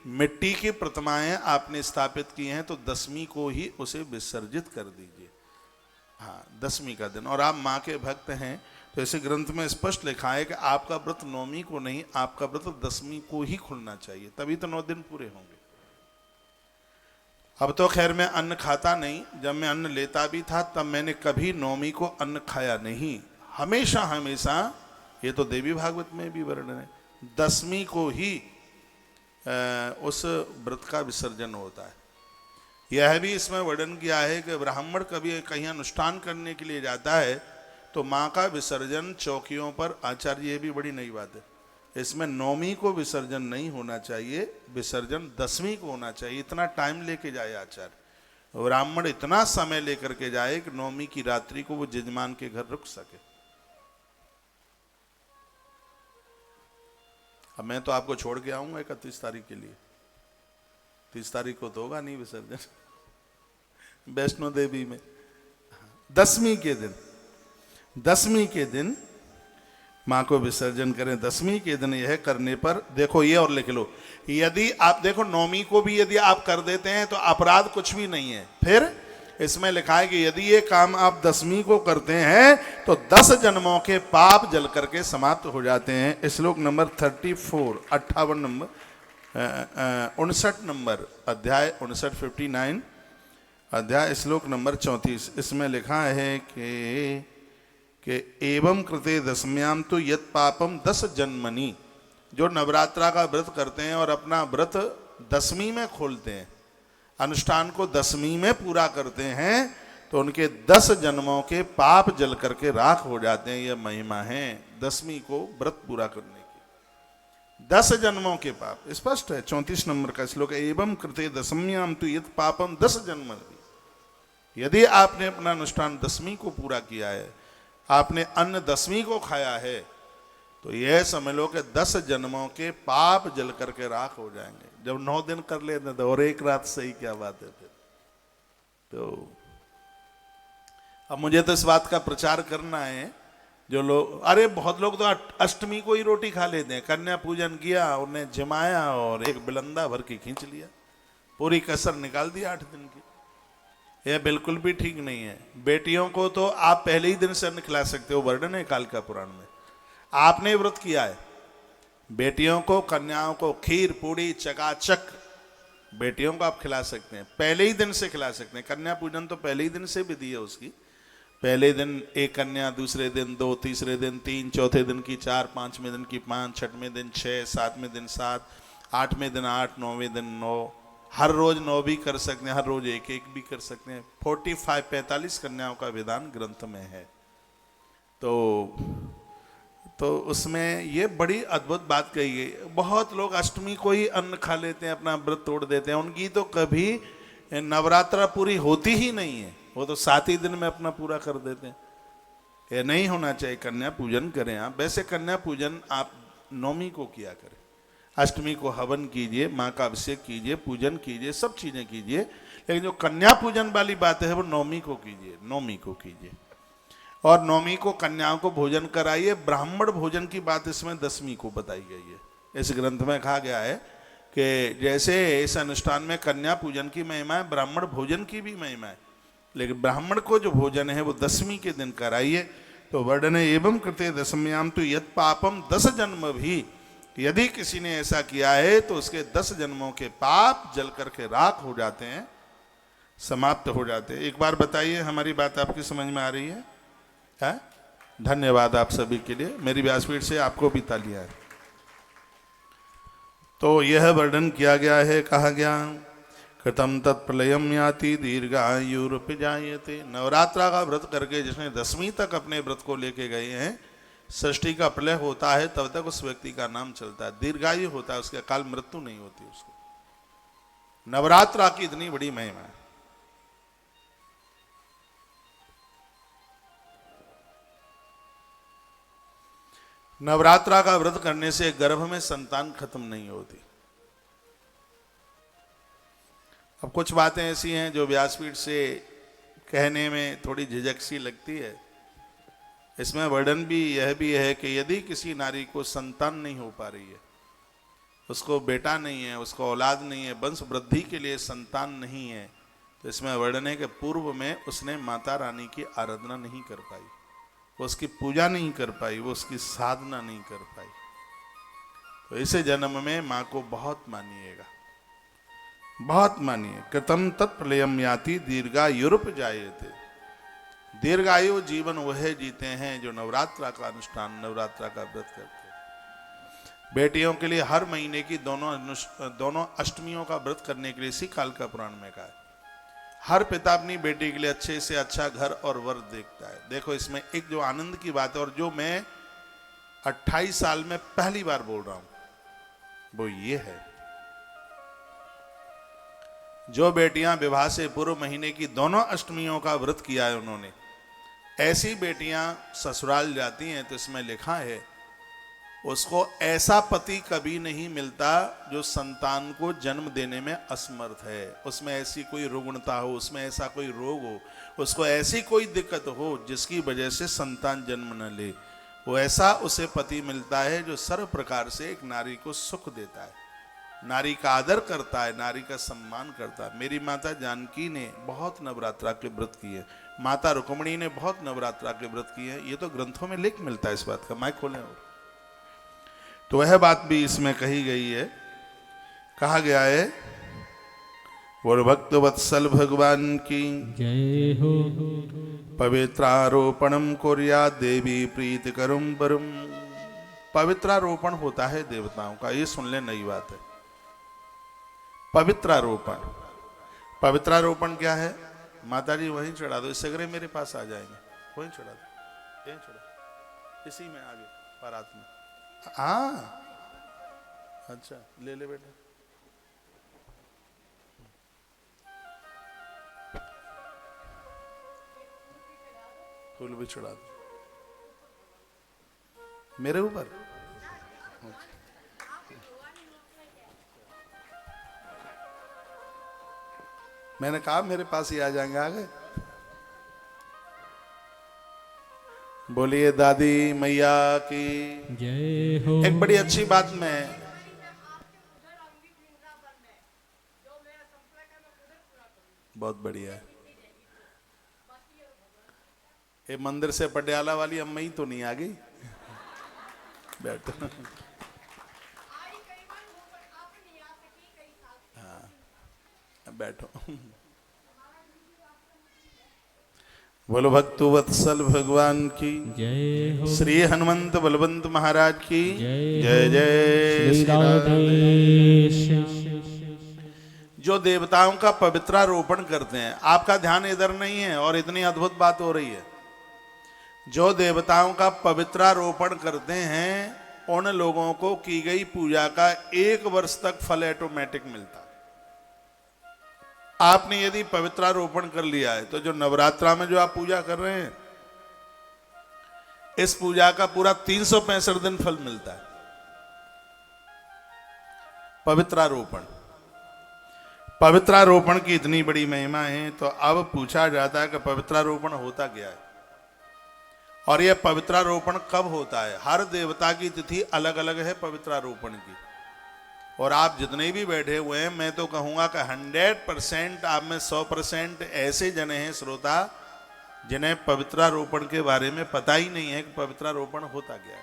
मिट्टी की प्रतिमाएं आपने स्थापित की हैं तो दशमी को ही उसे विसर्जित कर दीजिए। हाँ, दशमी का दिन। और आप माँ के भक्त हैं तो इसे ग्रंथ में स्पष्ट लिखा है कि आपका व्रत नौमी को नहीं, आपका व्रत दशमी को ही खुलना चाहिए, तभी तो 9 दिन पूरे होंगे। अब तो खैर मैं अन्न खाता नहीं, जब मैं अन्न लेता भी था तब मैंने कभी नौमी को अन्न खाया नहीं। हमेशा हमेशा, ये तो देवी भागवत में भी वर्णन है, दशमी को ही उस व्रत का विसर्जन होता है। यह भी इसमें वर्णन किया है कि ब्राह्मण कभी कहीं अनुष्ठान करने के लिए जाता है तो माँ का विसर्जन चौकियों पर, आचार्य, ये भी बड़ी नई बात है, इसमें नौमी को विसर्जन नहीं होना चाहिए, विसर्जन 10वीं को होना चाहिए। इतना टाइम लेके जाए आचार्य, ब्राह्मण इतना समय लेकर के जाए कि नौमी की रात्रि को वो जजमान के घर रुक सके। अब मैं तो आपको छोड़ के आऊंगा 31 तारीख के लिए, 30 तारीख को तो होगा नहीं विसर्जन वैष्णो देवी में। 10वीं के दिन माँ को विसर्जन करें। 10वीं के दिन यह करने पर, देखो ये और लिख लो, यदि आप देखो नौमी को भी यदि आप कर देते हैं तो अपराध कुछ भी नहीं है। फिर इसमें लिखा है कि यदि ये काम आप 10वीं को करते हैं तो 10 जन्मों के पाप जल करके समाप्त हो जाते हैं। श्लोक नंबर 34, 58 नंबर 59 नंबर अध्याय 59 अध्याय श्लोक नंबर 34, इसमें लिखा है कि एवं कृते दशम्याम तो यत पापम 10 जन्मनि, जो नवरात्रा का व्रत करते हैं और अपना व्रत 10वीं में खोलते हैं, अनुष्ठान को 10वीं में पूरा करते हैं, तो उनके 10 जन्मों के पाप जल करके राख हो जाते हैं। यह महिमा है 10वीं को व्रत पूरा करने की। 10 जन्मों के पाप स्पष्ट है। 34 नंबर का श्लोक, एवं कृते दशम्याम तो यत पापम 10 जन्मनि। यदि आपने अपना अनुष्ठान 10वीं को पूरा किया है, आपने अन्न 10वीं को खाया है, तो यह समझ लो कि 10 जन्मों के पाप जल करके राख हो जाएंगे। जब 9 दिन कर लेते तो और एक रात सही क्या बात है फिर। तो अब मुझे तो इस बात का प्रचार करना है। जो लोग, अरे बहुत लोग तो अष्टमी को ही रोटी खा लेते हैं, कन्या पूजन किया, उन्हें जमाया और एक बिलंदा भर के खींच लिया, पूरी कसर निकाल दी 8 दिन की। यह बिल्कुल भी ठीक नहीं है। बेटियों को तो आप पहले ही दिन से अन्न खिला सकते हो, वर्णन है कालिका पुराण में। आपने व्रत किया है, बेटियों को, कन्याओं को खीर पूड़ी चकाचक बेटियों को आप खिला सकते हैं, पहले ही दिन से खिला सकते हैं। कन्या पूजन तो पहले ही दिन से विधि है उसकी। पहले दिन एक कन्या, दूसरे दिन 2, तीसरे दिन 3, चौथे दिन की 4, 5वें दिन की 5, 6वें दिन 6, 7वें दिन 7, 8वें दिन 8, 9वें दिन 9। हर रोज 9 भी कर सकते हैं, हर रोज 1 भी कर सकते हैं। 45 कन्याओं का विधान ग्रंथ में है। तो उसमें ये बड़ी अद्भुत बात कही गई। बहुत लोग अष्टमी को ही अन्न खा लेते हैं, अपना व्रत तोड़ देते हैं, उनकी तो कभी नवरात्रा पूरी होती ही नहीं है, वो तो 7 ही दिन में अपना पूरा कर देते हैं। ये नहीं होना चाहिए। कन्या पूजन करें आप, वैसे कन्या पूजन आप 9वीं को किया करें, अष्टमी को हवन कीजिए, माँ का अभिषेक कीजिए, पूजन कीजिए, सब चीजें कीजिए, लेकिन जो कन्या पूजन वाली बात है वो 9वीं को कीजिए, 9वीं को कीजिए। और 9वीं को कन्याओं को भोजन कराइए। ब्राह्मण भोजन की बात इसमें 10वीं को बताई गई है। इस ग्रंथ में कहा गया है कि जैसे इस अनुष्ठान में कन्या पूजन की महिमा है, ब्राह्मण भोजन की भी महिमा है, लेकिन ब्राह्मण को जो भोजन है वो 10वीं के दिन कराइए। तो वर्णन है, एवं कृते दशम्याम तो यत पापम 10 जन्म भी, यदि किसी ने ऐसा किया है तो उसके 10 जन्मों के पाप जल करके राख हो जाते हैं, समाप्त हो जाते हैं। एक बार बताइए, हमारी बात आपकी समझ में आ रही है? धन्यवाद आप सभी के लिए। मेरी व्यासपीठ से आपको भी तालियां है। तो यह वर्णन किया गया है, कहा गया कृतम तत्प्रलयम याति दीर्घायुरुपजायते। नवरात्रा का व्रत करके जिसने 10वीं तक अपने व्रत को लेके गए हैं, षष्ठी का प्रलय होता है तब तक उस व्यक्ति का नाम चलता है, दीर्घायु होता है, उसके अकाल मृत्यु नहीं होती उसको। नवरात्रा की इतनी बड़ी महिमा है। नवरात्रा का व्रत करने से गर्भ में संतान खत्म नहीं होती। अब कुछ बातें ऐसी हैं जो व्यासपीठ से कहने में थोड़ी झिझक सी लगती है। इसमें वर्णन भी यह भी है कि यदि किसी नारी को संतान नहीं हो पा रही है, उसको बेटा नहीं है, उसको औलाद नहीं है, वंश वृद्धि के लिए संतान नहीं है, तो इसमें वर्णन है कि पूर्व में उसने माता रानी की आराधना नहीं कर पाई, वो उसकी पूजा नहीं कर पाई, वो उसकी साधना नहीं कर पाई। तो इसे जन्म में माँ को बहुत मानिएगा, बहुत मानिए। कृतम तत्प्रलयम याति दीर्घायुरुपजायते। दीर्घायु जीवन वह जीते हैं जो नवरात्रा का अनुष्ठान, नवरात्रा का व्रत करते हैं। बेटियों के लिए हर महीने की दोनों अष्टमियों का व्रत करने के लिए इसी कालिका पुराण में कहा है। हर पिता अपनी बेटी के लिए अच्छे से अच्छा घर और वर देखता है। देखो इसमें एक जो आनंद की बात है, और जो मैं 28 साल में पहली बार बोल रहा हूं, वो ये है, जो बेटियां विवाह से पूर्व महीने की दोनों अष्टमियों का व्रत किया है उन्होंने, ऐसी बेटियां ससुराल जाती हैं तो इसमें लिखा है उसको ऐसा पति कभी नहीं मिलता जो संतान को जन्म देने में असमर्थ है, उसमें ऐसी कोई रुग्णता हो, उसमें ऐसा कोई रोग हो, उसको ऐसी कोई दिक्कत हो जिसकी वजह से संतान जन्म न ले, वो ऐसा उसे पति मिलता है जो सर्व प्रकार से एक नारी को सुख देता है, नारी का आदर करता है, नारी का सम्मान करता है। मेरी माता जानकी ने बहुत नवरात्रा के व्रत किए, माता रुक्मिणी ने बहुत नवरात्रा के व्रत किए, ये तो ग्रंथों में लिख मिलता है इस बात का, माइक खोलें। और तो वह बात भी इसमें कही गई है, कहा गया है बोल भक्त वत्सल भगवान की जय हो। पवित्रारोपणम कुर्या देवी प्रीत करुम बरुम। पवित्रारोपण होता है देवताओं का, ये सुन ले, नई बात है। पवित्रारोपण, पवित्रारोपण क्या है? माता जी वहीं चढ़ा दो, इस सगरे मेरे पास आ जाएंगे, वहीं चढ़ा दो, यहीं चढ़ा, इसी में आगे बारात में। हाँ अच्छा, ले ले बेटा। फूल भी चढ़ा दो मेरे ऊपर। मैंने कहा मेरे पास ही आ जाएंगे, आगे। बोलिए दादी मैया की जय हो। एक बड़ी अच्छी बात मैं, बहुत बढ़िया है, ये मंदिर से पटियाला वाली अम्मा ही तो नहीं आ गई? बैठो। हाँ बैठो। बोलो भक्तु वत्सल भगवान की जय हो। श्री हनुमंत बलवंत महाराज की जय जय हो। जय श्री श्री राधे। राधेश्याम। जो देवताओं का पवित्रारोपण करते हैं, आपका ध्यान इधर नहीं है और इतनी अद्भुत बात हो रही है, जो देवताओं का पवित्रारोपण करते हैं उन लोगों को की गई पूजा का 1 वर्ष तक फल ऑटोमेटिक मिलता है। आपने यदि पवित्रारोपण कर लिया है तो जो नवरात्रा में जो आप पूजा कर रहे हैं, इस पूजा का पूरा 365 दिन फल मिलता है। पवित्रारोपण, पवित्रारोपण की इतनी बड़ी महिमा है, तो अब पूछा जाता है कि पवित्रारोपण होता क्या है और यह पवित्रारोपण कब होता है। हर देवता की तिथि अलग अलग है पवित्रारोपण की, और आप जितने भी बैठे हुए हैं, मैं तो कहूंगा कि 100% आप में 100% ऐसे जने हैं श्रोता जिन्हें पवित्रारोपण के बारे में पता ही नहीं है कि पवित्रारोपण होता क्या है।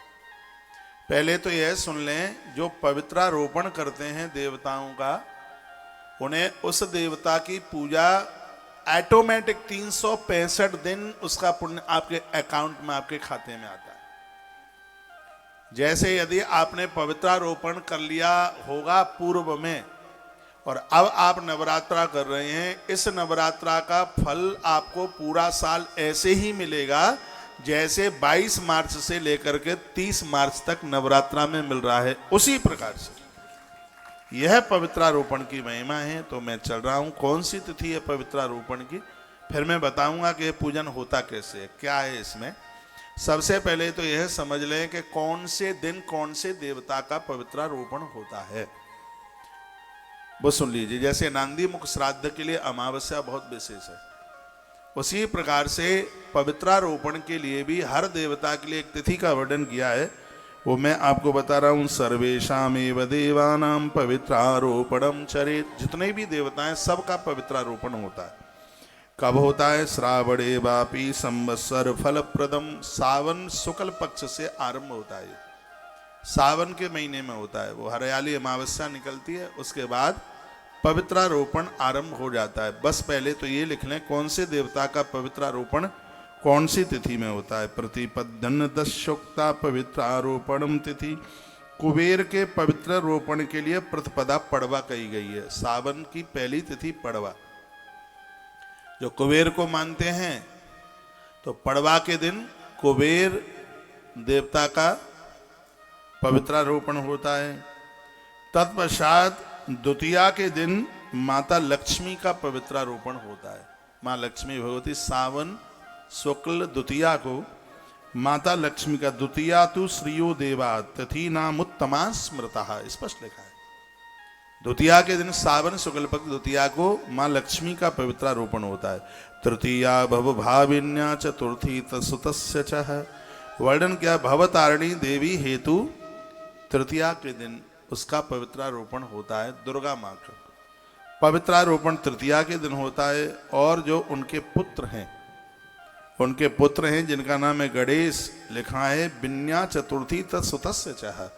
पहले तो यह सुन लें, जो पवित्रारोपण करते हैं देवताओं का, उन्हें उस देवता की पूजा ऑटोमेटिक 365 दिन उसका पुण्य आपके अकाउंट में, आपके खाते में आता है। जैसे यदि आपने पवित्रारोपण कर लिया होगा पूर्व में और अब आप नवरात्रा कर रहे हैं, इस नवरात्रा का फल आपको पूरा साल ऐसे ही मिलेगा जैसे 22 मार्च से लेकर के 30 मार्च तक नवरात्रा में मिल रहा है, उसी प्रकार से यह पवित्रारोपण की महिमा है। तो मैं चल रहा हूं, कौन सी तिथि है पवित्रारोपण की, फिर मैं बताऊंगा कि पूजन होता कैसे है, क्या है इसमें। सबसे पहले तो यह समझ लें कि कौन से दिन कौन से देवता का पवित्रारोपण होता है, वो सुन लीजिए। जैसे नांदी मुख श्राद्ध के लिए अमावस्या बहुत विशेष है, उसी प्रकार से पवित्रारोपण के लिए भी हर देवता के लिए एक तिथि का वर्णन किया है, वो मैं आपको बता रहा हूं। सर्वेषामेव देवानां पवित्रारोपणम चरेत्। जितने भी देवता हैं सबका पवित्रारोपण होता है। कब होता है? श्रावणे वापी संवत्सर फलप्रदम। सावन शुक्ल पक्ष से आरंभ होता है, सावन के महीने में होता है। वो हरियाली अमावस्या निकलती है, उसके बाद पवित्रारोपण आरंभ हो जाता है। बस पहले तो ये लिख लें कौन से देवता का पवित्रारोपण कौन सी तिथि में होता है। प्रतिपदन दशोक्ता पवित्रारोपणम तिथि। कुबेर के पवित्र रोपण के लिए प्रतिपदा पड़वा कही गई है। सावन की पहली तिथि पड़वा, जो कुबेर को मानते हैं तो पड़वा के दिन कुबेर देवता का पवित्रारोपण होता है। तत्पश्चात द्वितीया के दिन माता लक्ष्मी का पवित्रारोपण होता है। माँ लक्ष्मी भगवती सावन शुक्ल द्वितीया को माता लक्ष्मी का, द्वितीया तु श्रियो देवा तिथि नाम उत्तमा स्मृता, स्पष्ट लिखा है। द्वितीया के दिन सावन शुक्ल पक्ष द्वितीया को माँ लक्ष्मी का पवित्रारोपण होता है। तृतीया भव भाविन्या चतुर्थी तत्सुतस्य च, वर्णन क्या, भवतारिणी देवी हेतु तृतीया के दिन उसका पवित्रारोपण होता है। दुर्गा माँ का पवित्रारोपण तृतीया के दिन होता है। और जो उनके पुत्र हैं, उनके पुत्र हैं जिनका नाम है गणेश, लिखा है विन्या चतुर्थी तत्सुतस्य च,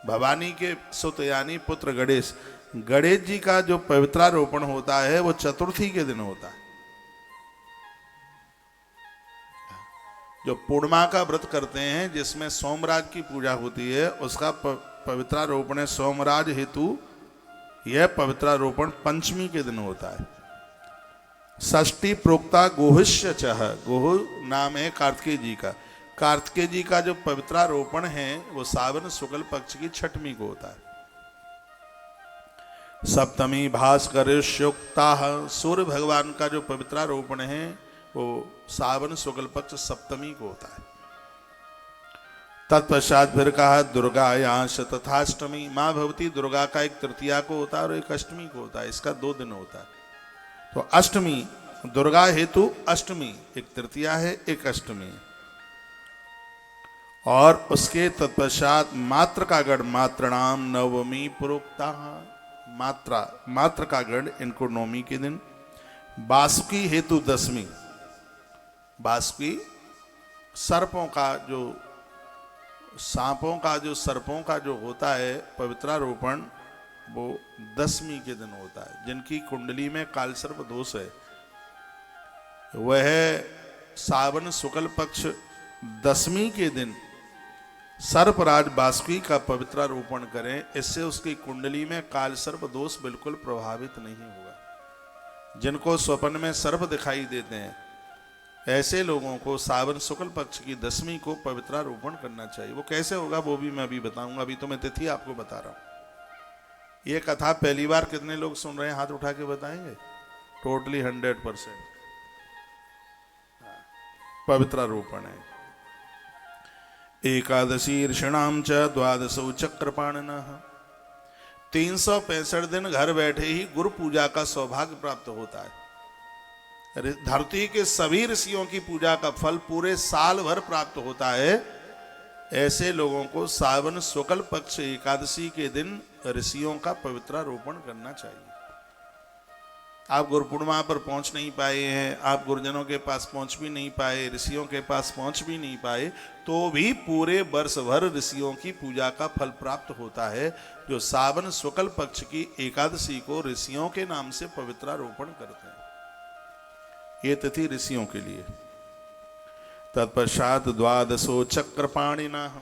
भवानी के सुत यानी पुत्र गणेश। गणेश जी का जो पवित्रारोपण होता है वो चतुर्थी के दिन होता है। जो पूर्णिमा का व्रत करते हैं जिसमें सोमराज की पूजा होती है, उसका पवित्रारोपण है सोमराज हेतु। यह पवित्रारोपण पंचमी के दिन होता है। षष्ठी प्रोक्ता गोहिष्य चह, गोह नाम है कार्तिकेय जी का। कार्तिकेय जी का जो पवित्रारोपण है वो सावन शुक्ल पक्ष की छठवीं को होता है। सप्तमी भास्कर शुक्ता, सूर्य भगवान का जो पवित्रारोपण है वो सावन शुक्ल पक्ष सप्तमी को होता है। तत्पश्चात फिर कहा दुर्गायाश तथाष्टमी, माँ भगवती दुर्गा का एक तृतीया को होता है और एक अष्टमी को होता है। इसका 2 दिन होता है। तो अष्टमी दुर्गा हेतु अष्टमी, एक तृतीया है एक अष्टमी है। और उसके तत्पश्चात मात्र का गण मात्रणाम नवमी प्रोक्ता, मात्र का गण इनको नवमी के दिन। बासुकी हेतु दसवीं, बासुकी सर्पों का जो, सांपों का जो, सर्पों का जो होता है पवित्रारोपण वो 10वीं के दिन होता है। जिनकी कुंडली में कालसर्प दोष है वह सावन शुक्ल पक्ष 10वीं के दिन सर्पराज बासुकी का पवित्रारोपण करें। इससे उसकी कुंडली में कालसर्प दोष बिल्कुल प्रभावित नहीं होगा। जिनको स्वप्न में सर्प दिखाई देते हैं ऐसे लोगों को सावन शुक्ल पक्ष की 10वीं को पवित्रारोपण करना चाहिए। वो कैसे होगा वो भी मैं अभी बताऊंगा। अभी तो मैं तिथि आपको बता रहा हूं। ये कथा पहली बार कितने लोग सुन रहे हैं, हाथ उठा के बताएंगे। टोटली 100% पवित्रारोपण है। एकादशी ऋषणाम च द्वादशो चक्रपाणिनः, 365 दिन घर बैठे ही गुरु पूजा का सौभाग्य प्राप्त होता है। धरती के सभी ऋषियों की पूजा का फल पूरे साल भर प्राप्त होता है। ऐसे लोगों को सावन शुक्ल पक्ष एकादशी के दिन ऋषियों का पवित्रारोपण करना चाहिए। आप गुरु पूर्णिमा पर पहुंच नहीं पाए हैं, आप गुरुजनों के पास पहुंच भी नहीं पाए, ऋषियों के पास पहुंच भी नहीं पाए, तो भी पूरे वर्ष भर ऋषियों की पूजा का फल प्राप्त होता है। जो सावन शुक्ल पक्ष की एकादशी को ऋषियों के नाम से पवित्रारोपण करते हैं। ये तिथि ऋषियों के लिए। तत्पश्चात द्वादशो चक्रपाणिनः,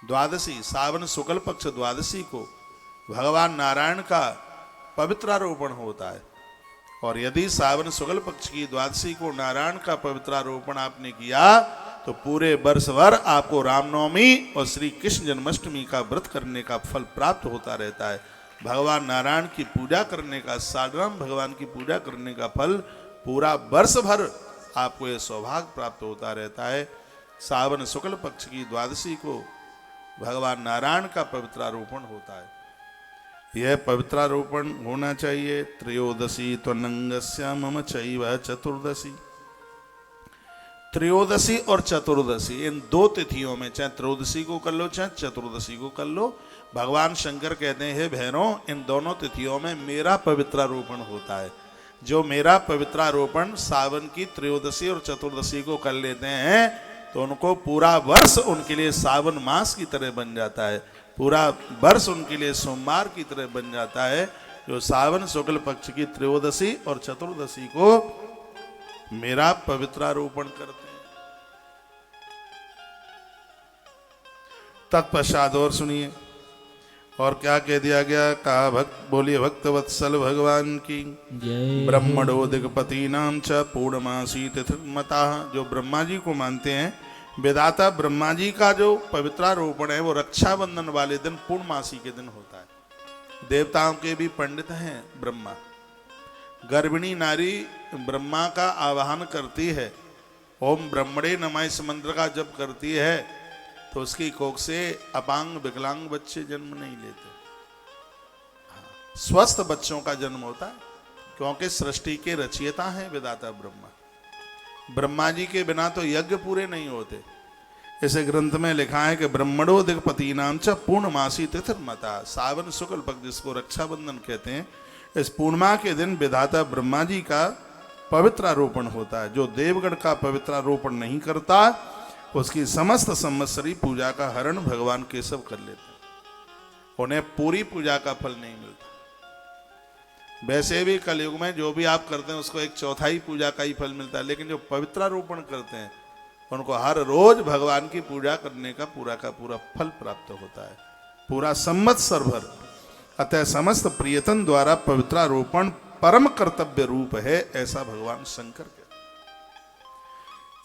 द्वादशी सावन शुक्ल पक्ष द्वादशी को भगवान नारायण का पवित्रारोपण होता है। और यदि सावन शुक्ल पक्ष की द्वादशी को नारायण का पवित्रारोपण आपने किया तो पूरे वर्ष भर आपको रामनवमी और श्री कृष्ण जन्माष्टमी का व्रत करने का फल प्राप्त होता रहता है। भगवान नारायण की पूजा करने का, सालग्राम भगवान की पूजा करने का फल पूरा वर्ष भर आपको यह सौभाग्य प्राप्त होता रहता है। सावन शुक्ल पक्ष की द्वादशी को भगवान नारायण का पवित्रारोपण होता है। यह पवित्रारोपण होना चाहिए। त्रयोदशी त्वनंगस्य मम चैव चतुर्दशी, त्रयोदशी और चतुर्दशी इन 2 तिथियों में, चाहे त्रयोदशी को कर लो चाहे चतुर्दशी को कर लो, भगवान शंकर कहते हैं भैरों इन दोनों तिथियों में मेरा पवित्रारोपण होता है। जो मेरा पवित्रारोपण सावन की त्रयोदशी और चतुर्दशी को कर लेते हैं तो उनको पूरा वर्ष उनके लिए सावन मास की तरह बन जाता है। पूरा वर्ष उनके लिए सोमवार की तरह बन जाता है। जो सावन शुक्ल पक्ष की त्रयोदशी और चतुर्दशी को मेरा पवित्रारोपण करते हैं। तत्पश्चात और सुनिए और क्या कह दिया गया। कहा भक्त बोलिए भक्त वत्सल भगवान की जय। ब्रह्मणो दिगपति नाम च पूर्णमासी तिथिर्मता, जो ब्रह्मा जी को मानते हैं विधाता ब्रह्मा जी का जो पवित्रारोपण है वो रक्षाबंधन वाले दिन पूर्णमासी के दिन होता है। देवताओं के भी पंडित हैं ब्रह्मा। गर्भिणी नारी ब्रह्मा का आवाहन करती है, ओम ब्रह्मणे नमः इस मंत्र का जप करती है तो उसकी कोख से अपांग विकलांग बच्चे जन्म नहीं लेते, स्वस्थ बच्चों का जन्म होता है, क्योंकि सृष्टि के रचयिता हैं विधाता ब्रह्मा। ब्रह्मा जी के बिना तो यज्ञ पूरे नहीं होते। इस ग्रंथ में लिखा है कि ब्रह्मणो दिक्पति नाम च पूर्णमासी तिथिर्मता, सावन शुक्ल पक्ष जिसको रक्षाबंधन कहते हैं, इस पूर्णिमा के दिन विधाता ब्रह्मा जी का पवित्रारोपण होता है। जो देवगण का पवित्रारोपण नहीं करता उसकी समस्त संवत्सरी पूजा का हरण भगवान केशव कर लेते हैं, उन्हें पूरी पूजा का फल नहीं मिलता। वैसे भी कलयुग में जो भी आप करते हैं उसको एक चौथाई पूजा का ही फल मिलता है, लेकिन जो पवित्रारोपण करते हैं उनको हर रोज भगवान की पूजा करने का पूरा फल प्राप्त होता है, पूरा संवत्सर भर। अतः समस्त प्रियतन द्वारा पवित्रारोपण परम कर्तव्य रूप है, ऐसा भगवान शंकर कहते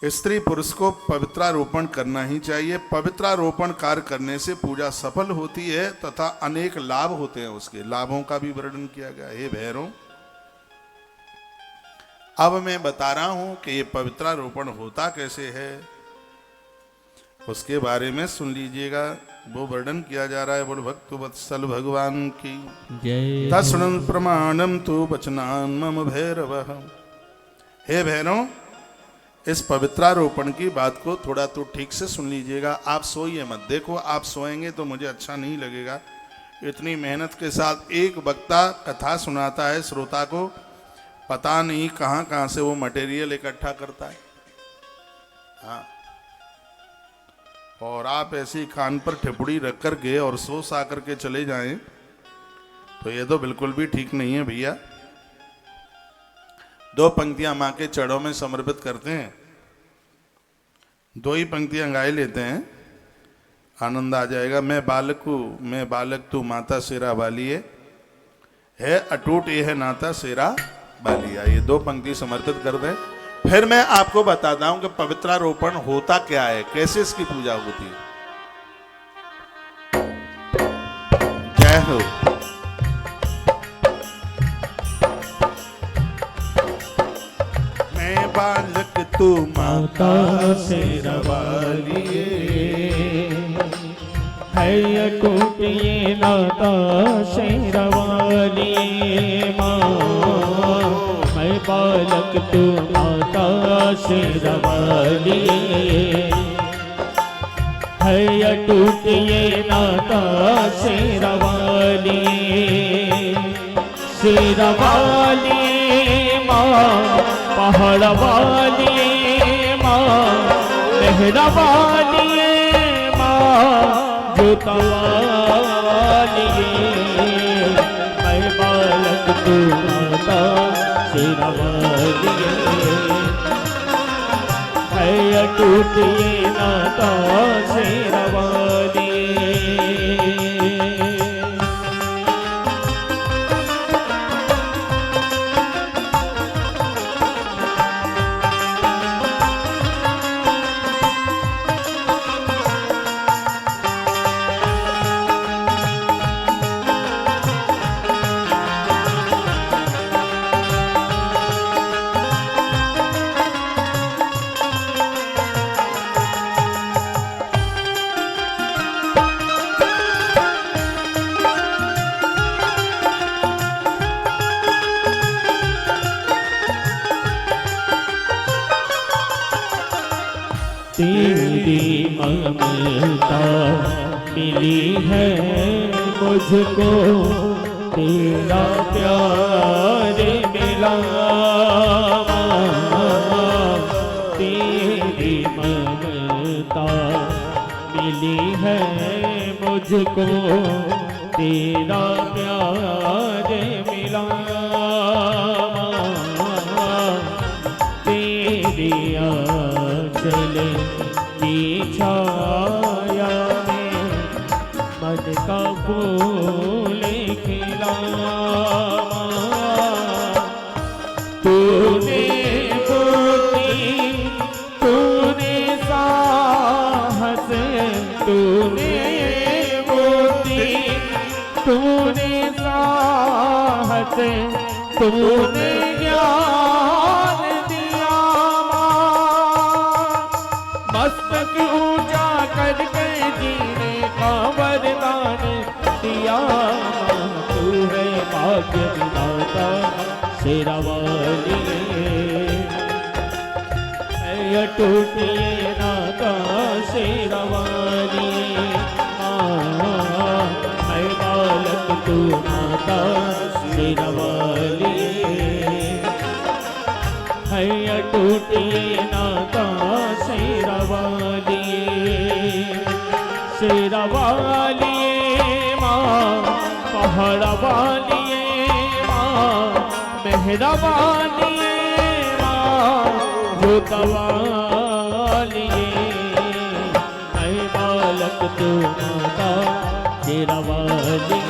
हैं। स्त्री पुरुष को पवित्रारोपण करना ही चाहिए। पवित्रारोपण कार्य करने से पूजा सफल होती है तथा अनेक लाभ होते हैं, उसके लाभों का भी वर्णन किया गया। हे भैरव, अब मैं बता रहा हूं कि ये पवित्रारोपण होता कैसे है, उसके बारे में सुन लीजिएगा। वो वर्णन किया जा रहा है। बोल भक्त वत्सल भगवान की जय तस्णन प्रमाणम तु वचनान मम भैरव। हे भैरव, इस पवित्रारोपण की बात को थोड़ा तो ठीक से सुन लीजिएगा। आप सोइए मत। देखो, आप सोएंगे तो मुझे अच्छा नहीं लगेगा। इतनी मेहनत के साथ एक वक्ता कथा सुनाता है, श्रोता को पता नहीं कहाँ कहाँ से वो मटेरियल इकट्ठा करता है। हाँ, और आप ऐसी कान पर ठिपुड़ी रख कर के और सो सा करके चले जाएं तो ये तो बिल्कुल भी ठीक नहीं है भैया। 2 पंक्तियां माँ के चरणों में समर्पित करते हैं, 2 ही पंक्तियां गाए लेते हैं, आनंद आ जाएगा। मैं बालक तू माता शेरा वालिए, है अटूट ये है नाता शेरा वालिया। ये 2 पंक्ति समर्पित कर दें, फिर मैं आपको बताता हूं कि पवित्रारोपण होता क्या है, कैसे इसकी पूजा होती है। जय हो। मैं बालक तू माता शेरा वालिए, है अटूट ये नाता शेरा वालिए माँ। मैं बालक तू माता शेरा वालिए, है अटूट ये नाता शेरा वालिए। शेरा वालिए माँ, पहाड़ वालिए माँ, लहरा वालिए माँ, जोता वालिए। मैं बालक तू माता शेरा वालिए, है अटूट ये नाता शेरा वालिए। तेरी ममता मिली है मुझको, तेरा प्यार मिला। तेरी ममता मिली है मुझको, तेरा प्यार मिला। तेरी आंचल की छाया में मन का फूल खिला। तूने बोली, तूने साया तूने ज्ञान दिया माँ, मस्तक ऊंचा करके जीने का वरदान दिया माँ। तू है भाग्य विधाता शेरा वाली, अटूट ये नाता शेरा वाली माँ। मैं बालक तू माता शेरा वाली, है अटूट ये नाता शेरा वाली। शेरा वाली माँ, पहाड़ा वाली माँ, मेहरा वाली माँ, जोता वाली। मैं बालक तू माता शेरा वाली,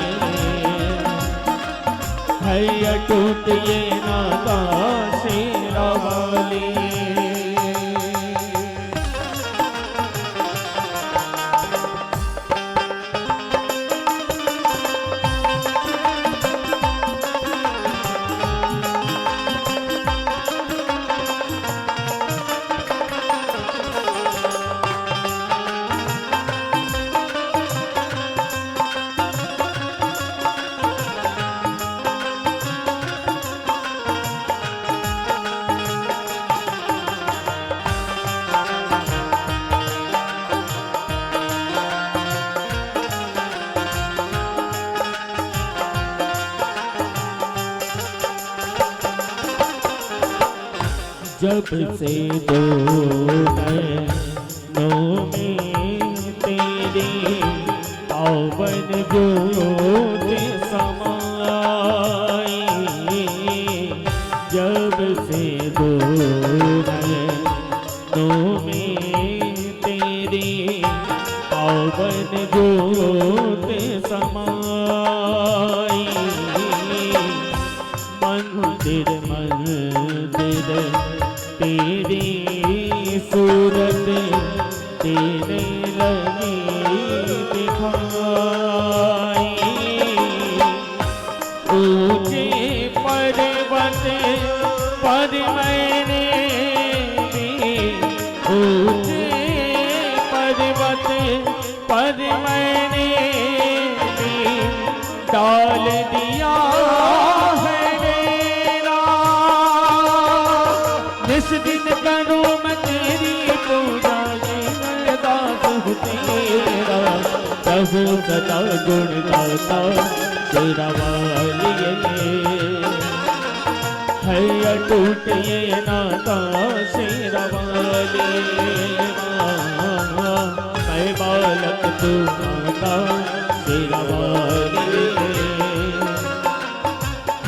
है अटूट ये नाता शेरा वाली। जब से दो नैनों में तेरी पावन ज्योत समाई, जब से दो नैनों में तेरी पावन ज्योत समाई। मंदिर मंदिर तेरी सूरत तेरे लगी दिखाई। ऊंचे पर्वत पर मैंने भी, ऊंचे पर्वत पर मैंने भी डाल दिया है मेरा। जिस दिन करूं मैं तेरी पूजा, ये दास हूँ तेरा, तब सदा गुण गाता शेरा वाली। है अटूट ये नाता शेरा वाली माँ। मैं बालक तू माता शेरा वाली,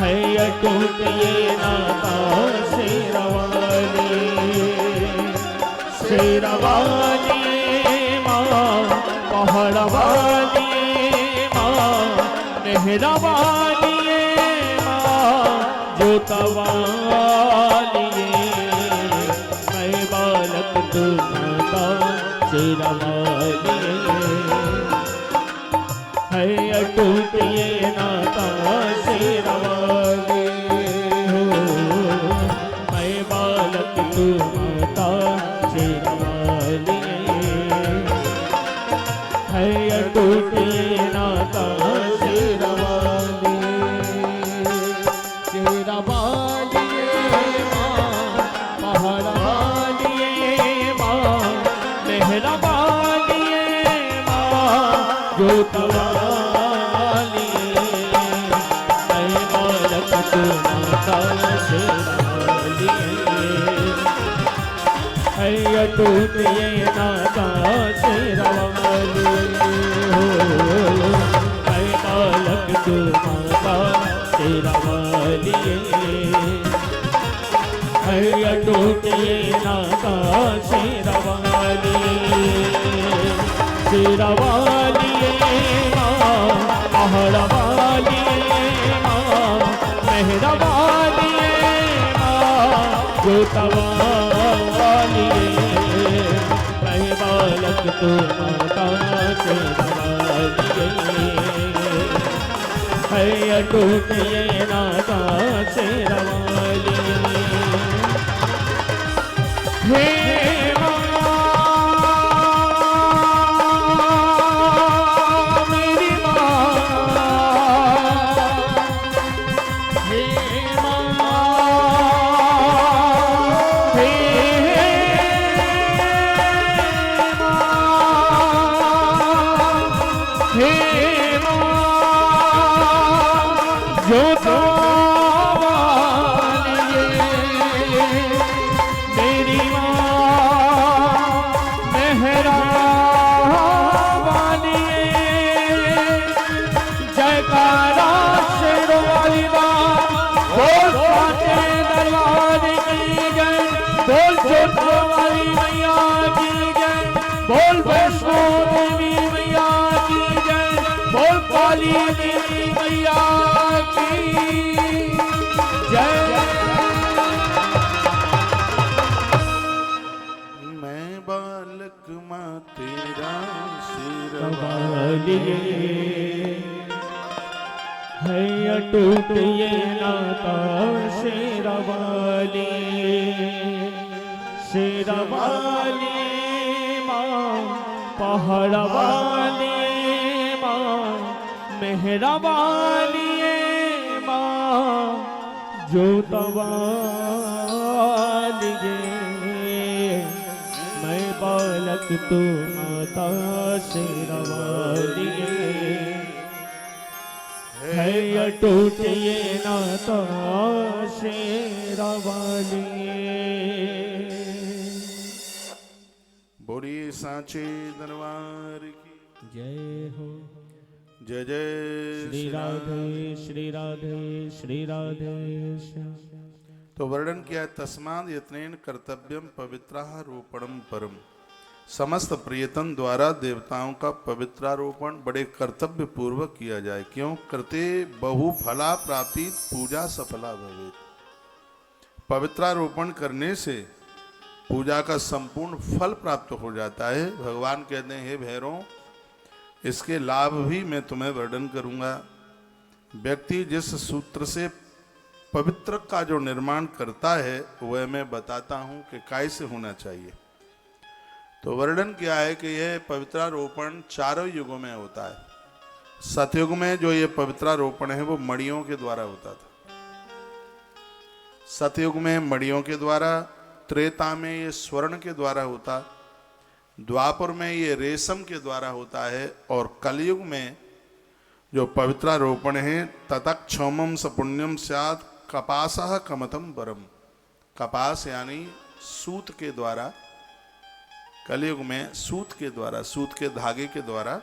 है अटूट ये नाता शेरा वाली। शेरा वाली माँ, पहाड़ा वाली माँ, मेहरा वाली माँ, जोता वाली। मैं बालक तू माता शेरा वाली, है अटूट ये नाता शेरा वाली। मैं बालक तू माता शेरा वाली, है अटूट ये नाता शेरा वाली। शेरा वाली माँ, पहाड़ा वाली माँ, मेहरा वाली माँ, जोता वाली। मैं बालक तू माता शेरा वाली, है अटूट ये नाता शेरा वाली। मैं बालक तू माता शेरा वाली, है अटूट ये नाता शेरा वाली। शेरा वाली माँ, पहाड़ा वाली माँ, मेहरा वाली माँ, जोता वाली। मैं बालक तू माता शेरा वाली, है अटूट ये नाता शेरवाली। हे माँ मेरी माँ, हे माँ, हे हे माँ, जो तो मेरी माँ मेहरा वाली, जयकारा शेरवाली माँ, बोल साचे दरबार की जय, बोल जोधा वाली मैया की जय, बोल वैष्णो देवी मैया की जय, बोल काली देवी मैया की जय। मैं बालक माँ तेरा सिर वाली है अटूट ये नाता शेरवाली। शेरवाली माँ, पहाड़ वाली माँ, मेहरा वाली माँ, जोतवाली मैं बालक तू माता शेरवाली है अटूट ये नाता शेरवाली। बोलिए साचे दरबार की जय हो। जय जय श्री राधे श्री राधे श्री राधे श्याम। तो वर्णन किया, तस्माद यत्नेन कर्तव्यम पवित्रारोपणम परम। समस्त प्रयत्न द्वारा देवताओं का पवित्रारोपण बड़े कर्तव्य पूर्वक किया जाए। क्यों? करते बहु फला प्राप्ति पूजा सफला भवेत। पवित्रारोपण करने से पूजा का संपूर्ण फल प्राप्त हो जाता है। भगवान कहते हैं, हे भैरव, इसके लाभ भी मैं तुम्हें वर्णन करूंगा। व्यक्ति जिस सूत्र से पवित्र का जो निर्माण करता है वह मैं बताता हूं कि कैसे होना चाहिए। तो वर्णन किया है कि यह पवित्रारोपण चारों युगों में होता है। सतयुग में जो ये पवित्रारोपण है वो मणियों के द्वारा होता था। सतयुग में मणियों के द्वारा, त्रेता में ये स्वर्ण के द्वारा होता, द्वापर में ये रेशम के द्वारा होता है, और कलयुग में जो पवित्रारोपण है ततः क्षौमम सपुण्यम स्यात् कपासः कमतम परम। कपास यानी सूत के द्वारा, कलयुग में सूत के द्वारा, सूत के धागे के द्वारा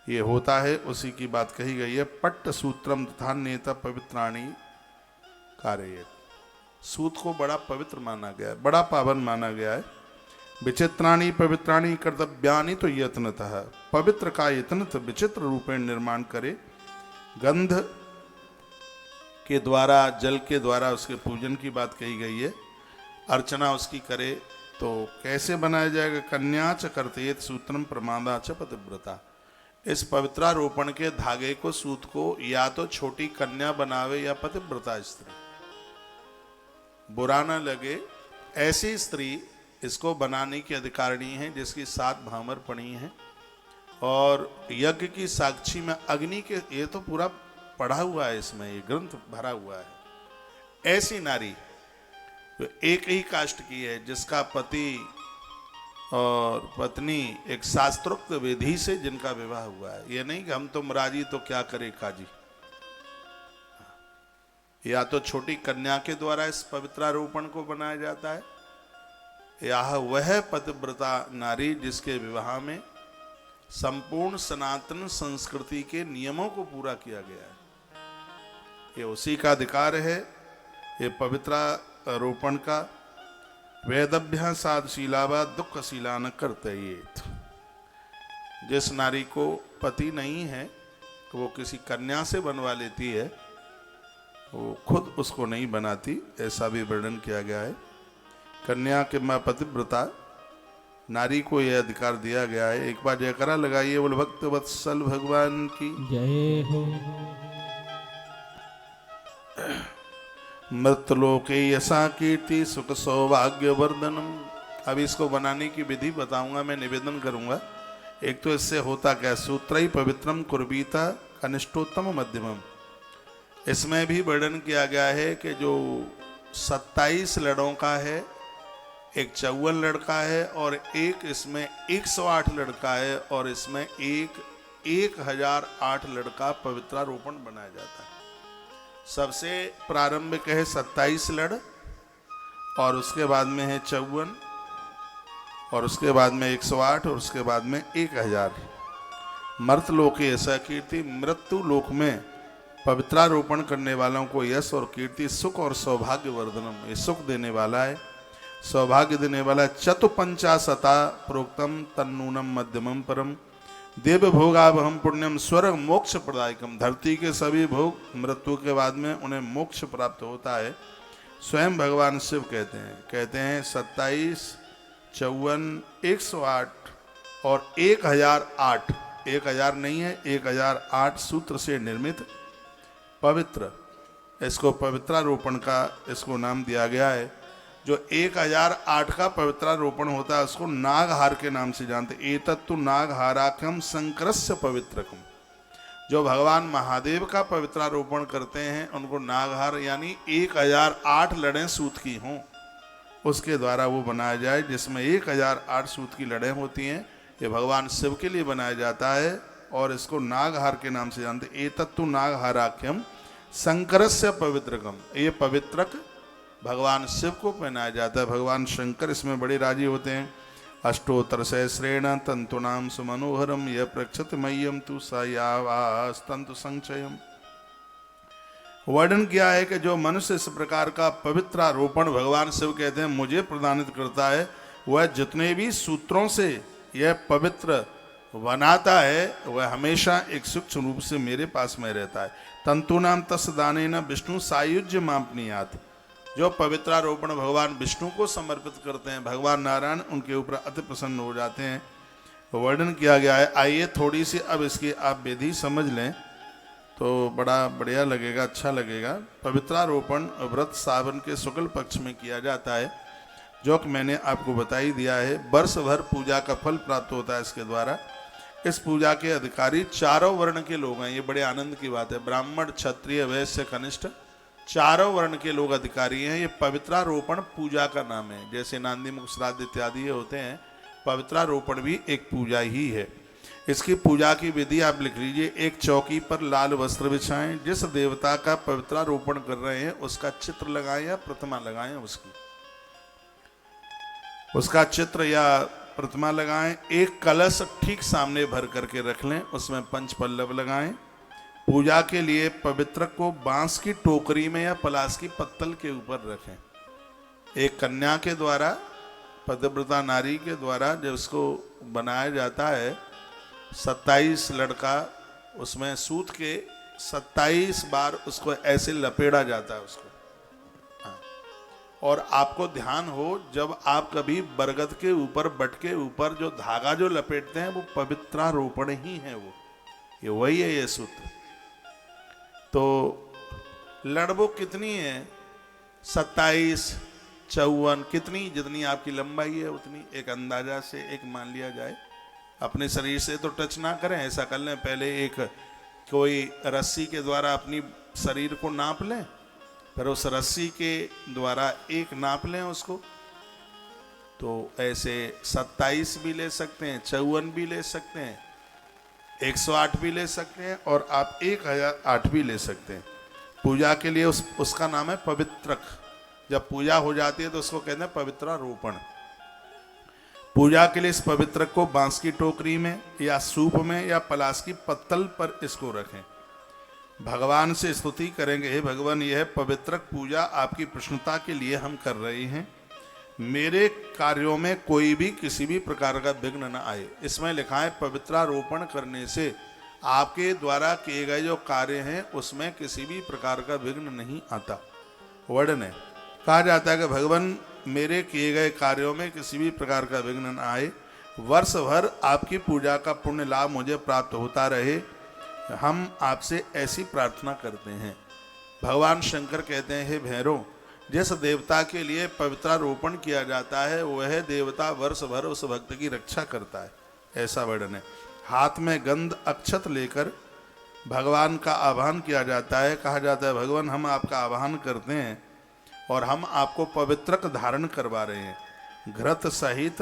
ये होता है। उसी की बात कही गई है, पट्ट सूत्रम तथा नेता पवित्राणी कार्य। सूत को बड़ा पवित्र माना गया है, बड़ा पावन माना गया है। विचित्राणी पवित्राणी कर्तव्यानि तो यत्नतः, पवित्र का यत्नतः विचित्र रूपेण निर्माण करे। गंध के द्वारा, जल के द्वारा उसके पूजन की बात कही गई है। अर्चना उसकी करे तो कैसे बनाया जाएगा? कन्या च कर्तयेत सूत्रम प्रमादा च पतिव्रता। इस पवित्रारोपण के धागे को, सूत को, या तो छोटी कन्या बनावे या पतिव्रता स्त्री, बुरा न लगे ऐसी स्त्री इसको बनाने की अधिकारिणी है जिसकी 7 भामर पड़ी हैं, और यज्ञ की साक्षी में अग्नि के, ये तो पूरा पढ़ा हुआ है इसमें, ये ग्रंथ भरा हुआ है। ऐसी नारी जो एक ही कास्ट की है, जिसका पति और पत्नी एक शास्त्रोक्त विधि से जिनका विवाह हुआ है। ये नहीं कि हम तुम राजी तो क्या करे काजी। या तो छोटी कन्या के द्वारा इस पवित्रारोपण को बनाया जाता है, या वह पतिव्रता नारी जिसके विवाह में संपूर्ण सनातन संस्कृति के नियमों को पूरा किया गया है, ये उसी का अधिकार है। ये पवित्रारोपण का वेदभ्य साधशीलावा दुखशीला न कर्तयेत। जिस नारी को पति नहीं है तो वो किसी कन्या से बनवा लेती है, वो खुद उसको नहीं बनाती, ऐसा भी वर्णन किया गया है। कन्या के मां पतिव्रता नारी को यह अधिकार दिया गया है। एक बार जयकारा लगाइए, बोल भक्त वत्सल भगवान की जय हो। मृतलोके यशा कीर्ति सुख सौभाग्य वर्धनम। अब इसको बनाने की विधि बताऊंगा, मैं निवेदन करूंगा। एक तो इससे होता क्या, सूत्रई पवित्रम कुर्बीता कनिष्ठोत्तम मध्यमम। इसमें भी वर्णन किया गया है कि जो 27 लड़ों का है, एक 54 लड़का है और एक इसमें 108 लड़का है, और इसमें एक 1008 लड़का पवित्रारोपण बनाया जाता है। सबसे प्रारंभिक है 27 लड़, और उसके बाद में है 54, और उसके बाद में 108, और उसके बाद में 1000। मर्तलोके ऐसा कीर्ति, मृत्यु लोक में पवित्रारोपण करने वालों को यश और कीर्ति, सुख और सौभाग्य वर्धनम, ये सुख देने वाला है, सौभाग्य देने वाला। चतुपंचाशता प्रोक्तम तन्नूनम मध्यमम परम, देव भोगावहम पुण्यम स्वर्ग मोक्ष प्रदायकम। धरती के सभी भोग मृत्यु के बाद में उन्हें मोक्ष प्राप्त होता है। स्वयं भगवान शिव कहते हैं 27, 54, 108 और 1008, 1000 नहीं है, 1008 सूत्र से निर्मित पवित्र, इसको पवित्रारोपण का इसको नाम दिया गया है। जो 1008 का पवित्रारोपण होता है उसको नागहार के नाम से जानते। एतत्तु नागहाराख्यम संकरस्य पवित्रकम। जो भगवान महादेव का पवित्रारोपण करते हैं उनको नागहार, यानी 1008 लड़ें सूत की हों, उसके द्वारा वो बनाया जाए, जिसमें 1008 सूत की लड़ें होती हैं। ये भगवान शिव के लिए बनाया जाता है और इसको नागहार के नाम से जानते। एतत्तु नागहाराख्यम संकरस्य पवित्रकम। ये पवित्रक भगवान शिव को पहनाया जाता है। भगवान शंकर इसमें बड़े राजी होते हैं। अष्टोत्तर सहस्रेण तंतुनाम सुमनोहरम यह प्रक्षत मह्यम तु सयावास्तंतु संचयम। वर्णन किया है कि जो मनुष्य इस प्रकार का पवित्रारोपण भगवान शिव कहते हैं मुझे प्रदानित करता है, वह जितने भी सूत्रों से यह पवित्र बनाता है वह हमेशा एक सूक्ष्म रूप से मेरे पास में रहता है। तंतुनाम तस् दानेन विष्णु सायुज्य मापनीयात। जो पवित्रारोपण भगवान विष्णु को समर्पित करते हैं, भगवान नारायण उनके ऊपर अति प्रसन्न हो जाते हैं, वर्णन किया गया है। आइए थोड़ी सी अब इसकी आप विधि समझ लें तो बड़ा बढ़िया लगेगा, अच्छा लगेगा। पवित्रारोपण व्रत सावन के शुक्ल पक्ष में किया जाता है, जो कि मैंने आपको बता ही दिया है। वर्ष भर पूजा का फल प्राप्त होता है इसके द्वारा। इस पूजा के अधिकारी चारों वर्ण के लोग हैं, ये बड़े आनंद की बात है। ब्राह्मण, क्षत्रिय, वैश्य, कनिष्ठ, चारों वर्ण के लोग अधिकारी हैं। ये पवित्रारोपण पूजा का नाम है। जैसे नांदी मुख श्राद्ध इत्यादि होते हैं, पवित्रारोपण भी एक पूजा ही है। इसकी पूजा की विधि आप लिख लीजिए। एक चौकी पर लाल वस्त्र बिछाएं, जिस देवता का पवित्रारोपण कर रहे हैं उसका चित्र लगाएं या प्रतिमा लगाएं, उसका चित्र या प्रतिमा लगाएं। एक कलश ठीक सामने भर करके रख लें, उसमें पंच पल्लव लगाएं। पूजा के लिए पवित्र को बांस की टोकरी में या पलाश की पत्तल के ऊपर रखें। एक कन्या के द्वारा, पतिव्रता नारी के द्वारा जब उसको बनाया जाता है, 27 लड़का, उसमें सूत के 27 बार उसको ऐसे लपेटा जाता है उसको। और आपको ध्यान हो, जब आप कभी बरगद के ऊपर, बट के ऊपर जो धागा जो लपेटते हैं वो पवित्रारोपण ही है, वो ये वही है ये सूत्र। तो लड़बो कितनी है? 27, 54, कितनी, जितनी आपकी लंबाई है उतनी एक अंदाजा से एक मान लिया जाए। अपने शरीर से तो टच ना करें, ऐसा कर लें पहले एक कोई रस्सी के द्वारा अपनी शरीर को नाप लें, फिर उस रस्सी के द्वारा एक नाप लें उसको। तो ऐसे 27 भी ले सकते हैं, 54 भी ले सकते हैं, 108 भी ले सकते हैं, और आप 1008 भी ले सकते हैं। पूजा के लिए उसका नाम है पवित्रक। जब पूजा हो जाती है तो उसको कहते हैं पवित्रारोपण। पूजा के लिए इस पवित्रक को बांस की टोकरी में या सूप में या पलाश की पत्तल पर इसको रखें। भगवान से स्तुति करेंगे, हे भगवान, यह पवित्रक पूजा आपकी प्रसन्नता के लिए हम कर रहे हैं। मेरे कार्यों में कोई भी किसी भी प्रकार का विघ्न न आए। इसमें लिखा है पवित्रारोपण करने से आपके द्वारा किए गए जो कार्य हैं उसमें किसी भी प्रकार का विघ्न नहीं आता। वर्णन है, कहा जाता है कि भगवान मेरे किए गए कार्यों में किसी भी प्रकार का विघ्न न आए, वर्ष भर आपकी पूजा का पुण्य लाभ मुझे प्राप्त होता रहे, हम आपसे ऐसी प्रार्थना करते हैं। भगवान शंकर कहते हैं, हे भैरव, जिस देवता के लिए पवित्रारोपण किया जाता है वह देवता वर्ष भर उस भक्त की रक्षा करता है, ऐसा वर्णन है। हाथ में गंध अक्षत लेकर भगवान का आह्वान किया जाता है। कहा जाता है, भगवान हम आपका आह्वान करते हैं और हम आपको पवित्रक धारण करवा रहे हैं। घृत सहित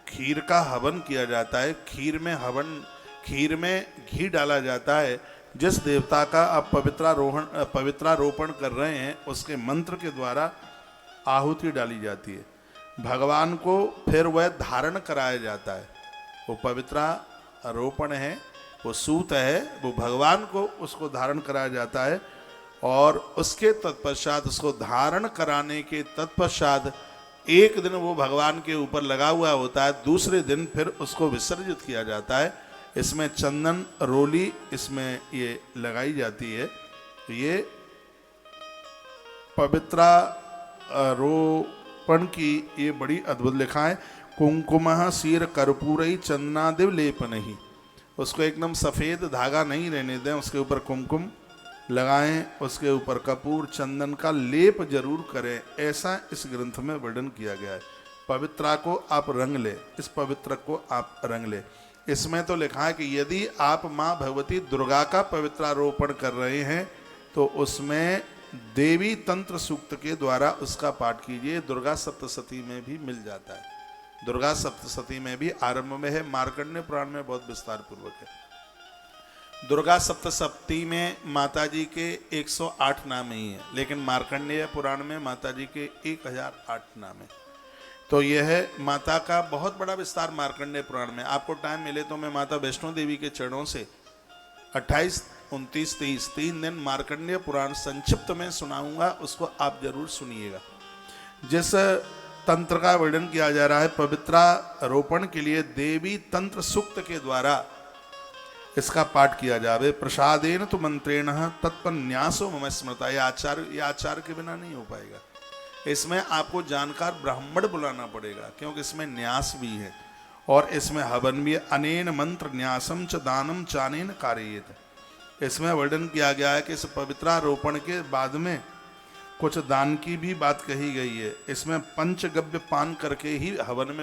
खीर का हवन किया जाता है। खीर में घी डाला जाता है। जिस देवता का आप पवित्रारोपण कर रहे हैं उसके मंत्र के द्वारा आहुति डाली जाती है। भगवान को फिर वह धारण कराया जाता है। वो पवित्रारोपण है, वो सूत है, वो भगवान को उसको धारण कराया जाता है और उसके तत्पश्चात उसको धारण कराने के तत्पश्चात एक दिन वो भगवान के ऊपर लगा हुआ होता है, दूसरे दिन फिर उसको विसर्जित किया जाता है। इसमें चंदन रोली इसमें ये लगाई जाती है। ये पवित्रारोपण की ये बड़ी अद्भुत लिखा है। कुंकुम शीर कर्पूरई चंदनादिव लेपनहि, उसको एकदम सफ़ेद धागा नहीं रहने दें, उसके ऊपर कुमकुम लगाएं, उसके ऊपर कपूर चंदन का लेप जरूर करें, ऐसा इस ग्रंथ में वर्णन किया गया है। पवित्रा को आप रंग ले, इस पवित्र को आप रंग ले। इसमें तो लिखा है कि यदि आप माँ भगवती दुर्गा का पवित्रारोपण कर रहे हैं तो उसमें देवी तंत्र सूक्त के द्वारा उसका पाठ कीजिए। दुर्गा सप्तशती में भी मिल जाता है। दुर्गा सप्तशती में भी आरंभ में है, मार्कंडेय पुराण में बहुत विस्तार पूर्वक है। दुर्गा सप्तशती में माता जी के 108 नाम ही हैं, लेकिन मार्कंडेय पुराण में माता जी के 1008 नाम है। तो यह है माता का बहुत बड़ा विस्तार मार्कंडेय पुराण में। आपको टाइम मिले तो मैं माता वैष्णो देवी के चरणों से 28, 29, 30 3 दिन मार्कंडेय पुराण संक्षिप्त में सुनाऊंगा, उसको आप जरूर सुनिएगा। जिस तंत्र का वर्णन किया जा रहा है पवित्रारोपण के लिए देवी तंत्र सूक्त के द्वारा इसका पाठ किया जावे। प्रसादेन तो मंत्रेण तत्पन्यासो मम स्मृता, ये आचार के बिना नहीं हो पाएगा। इसमें आपको जानकार ब्राह्मण बुलाना पड़ेगा, क्योंकि इसमें न्यास भी है और इसमें हवन भी है। अनेन मंत्र न्यासम च दानम चानेन कारयेत। इसमें वर्णन किया गया है कि इस पवित्रारोपण के बाद में कुछ दान की भी बात कही गई है। इसमें पंचगव्य पान करके ही हवन में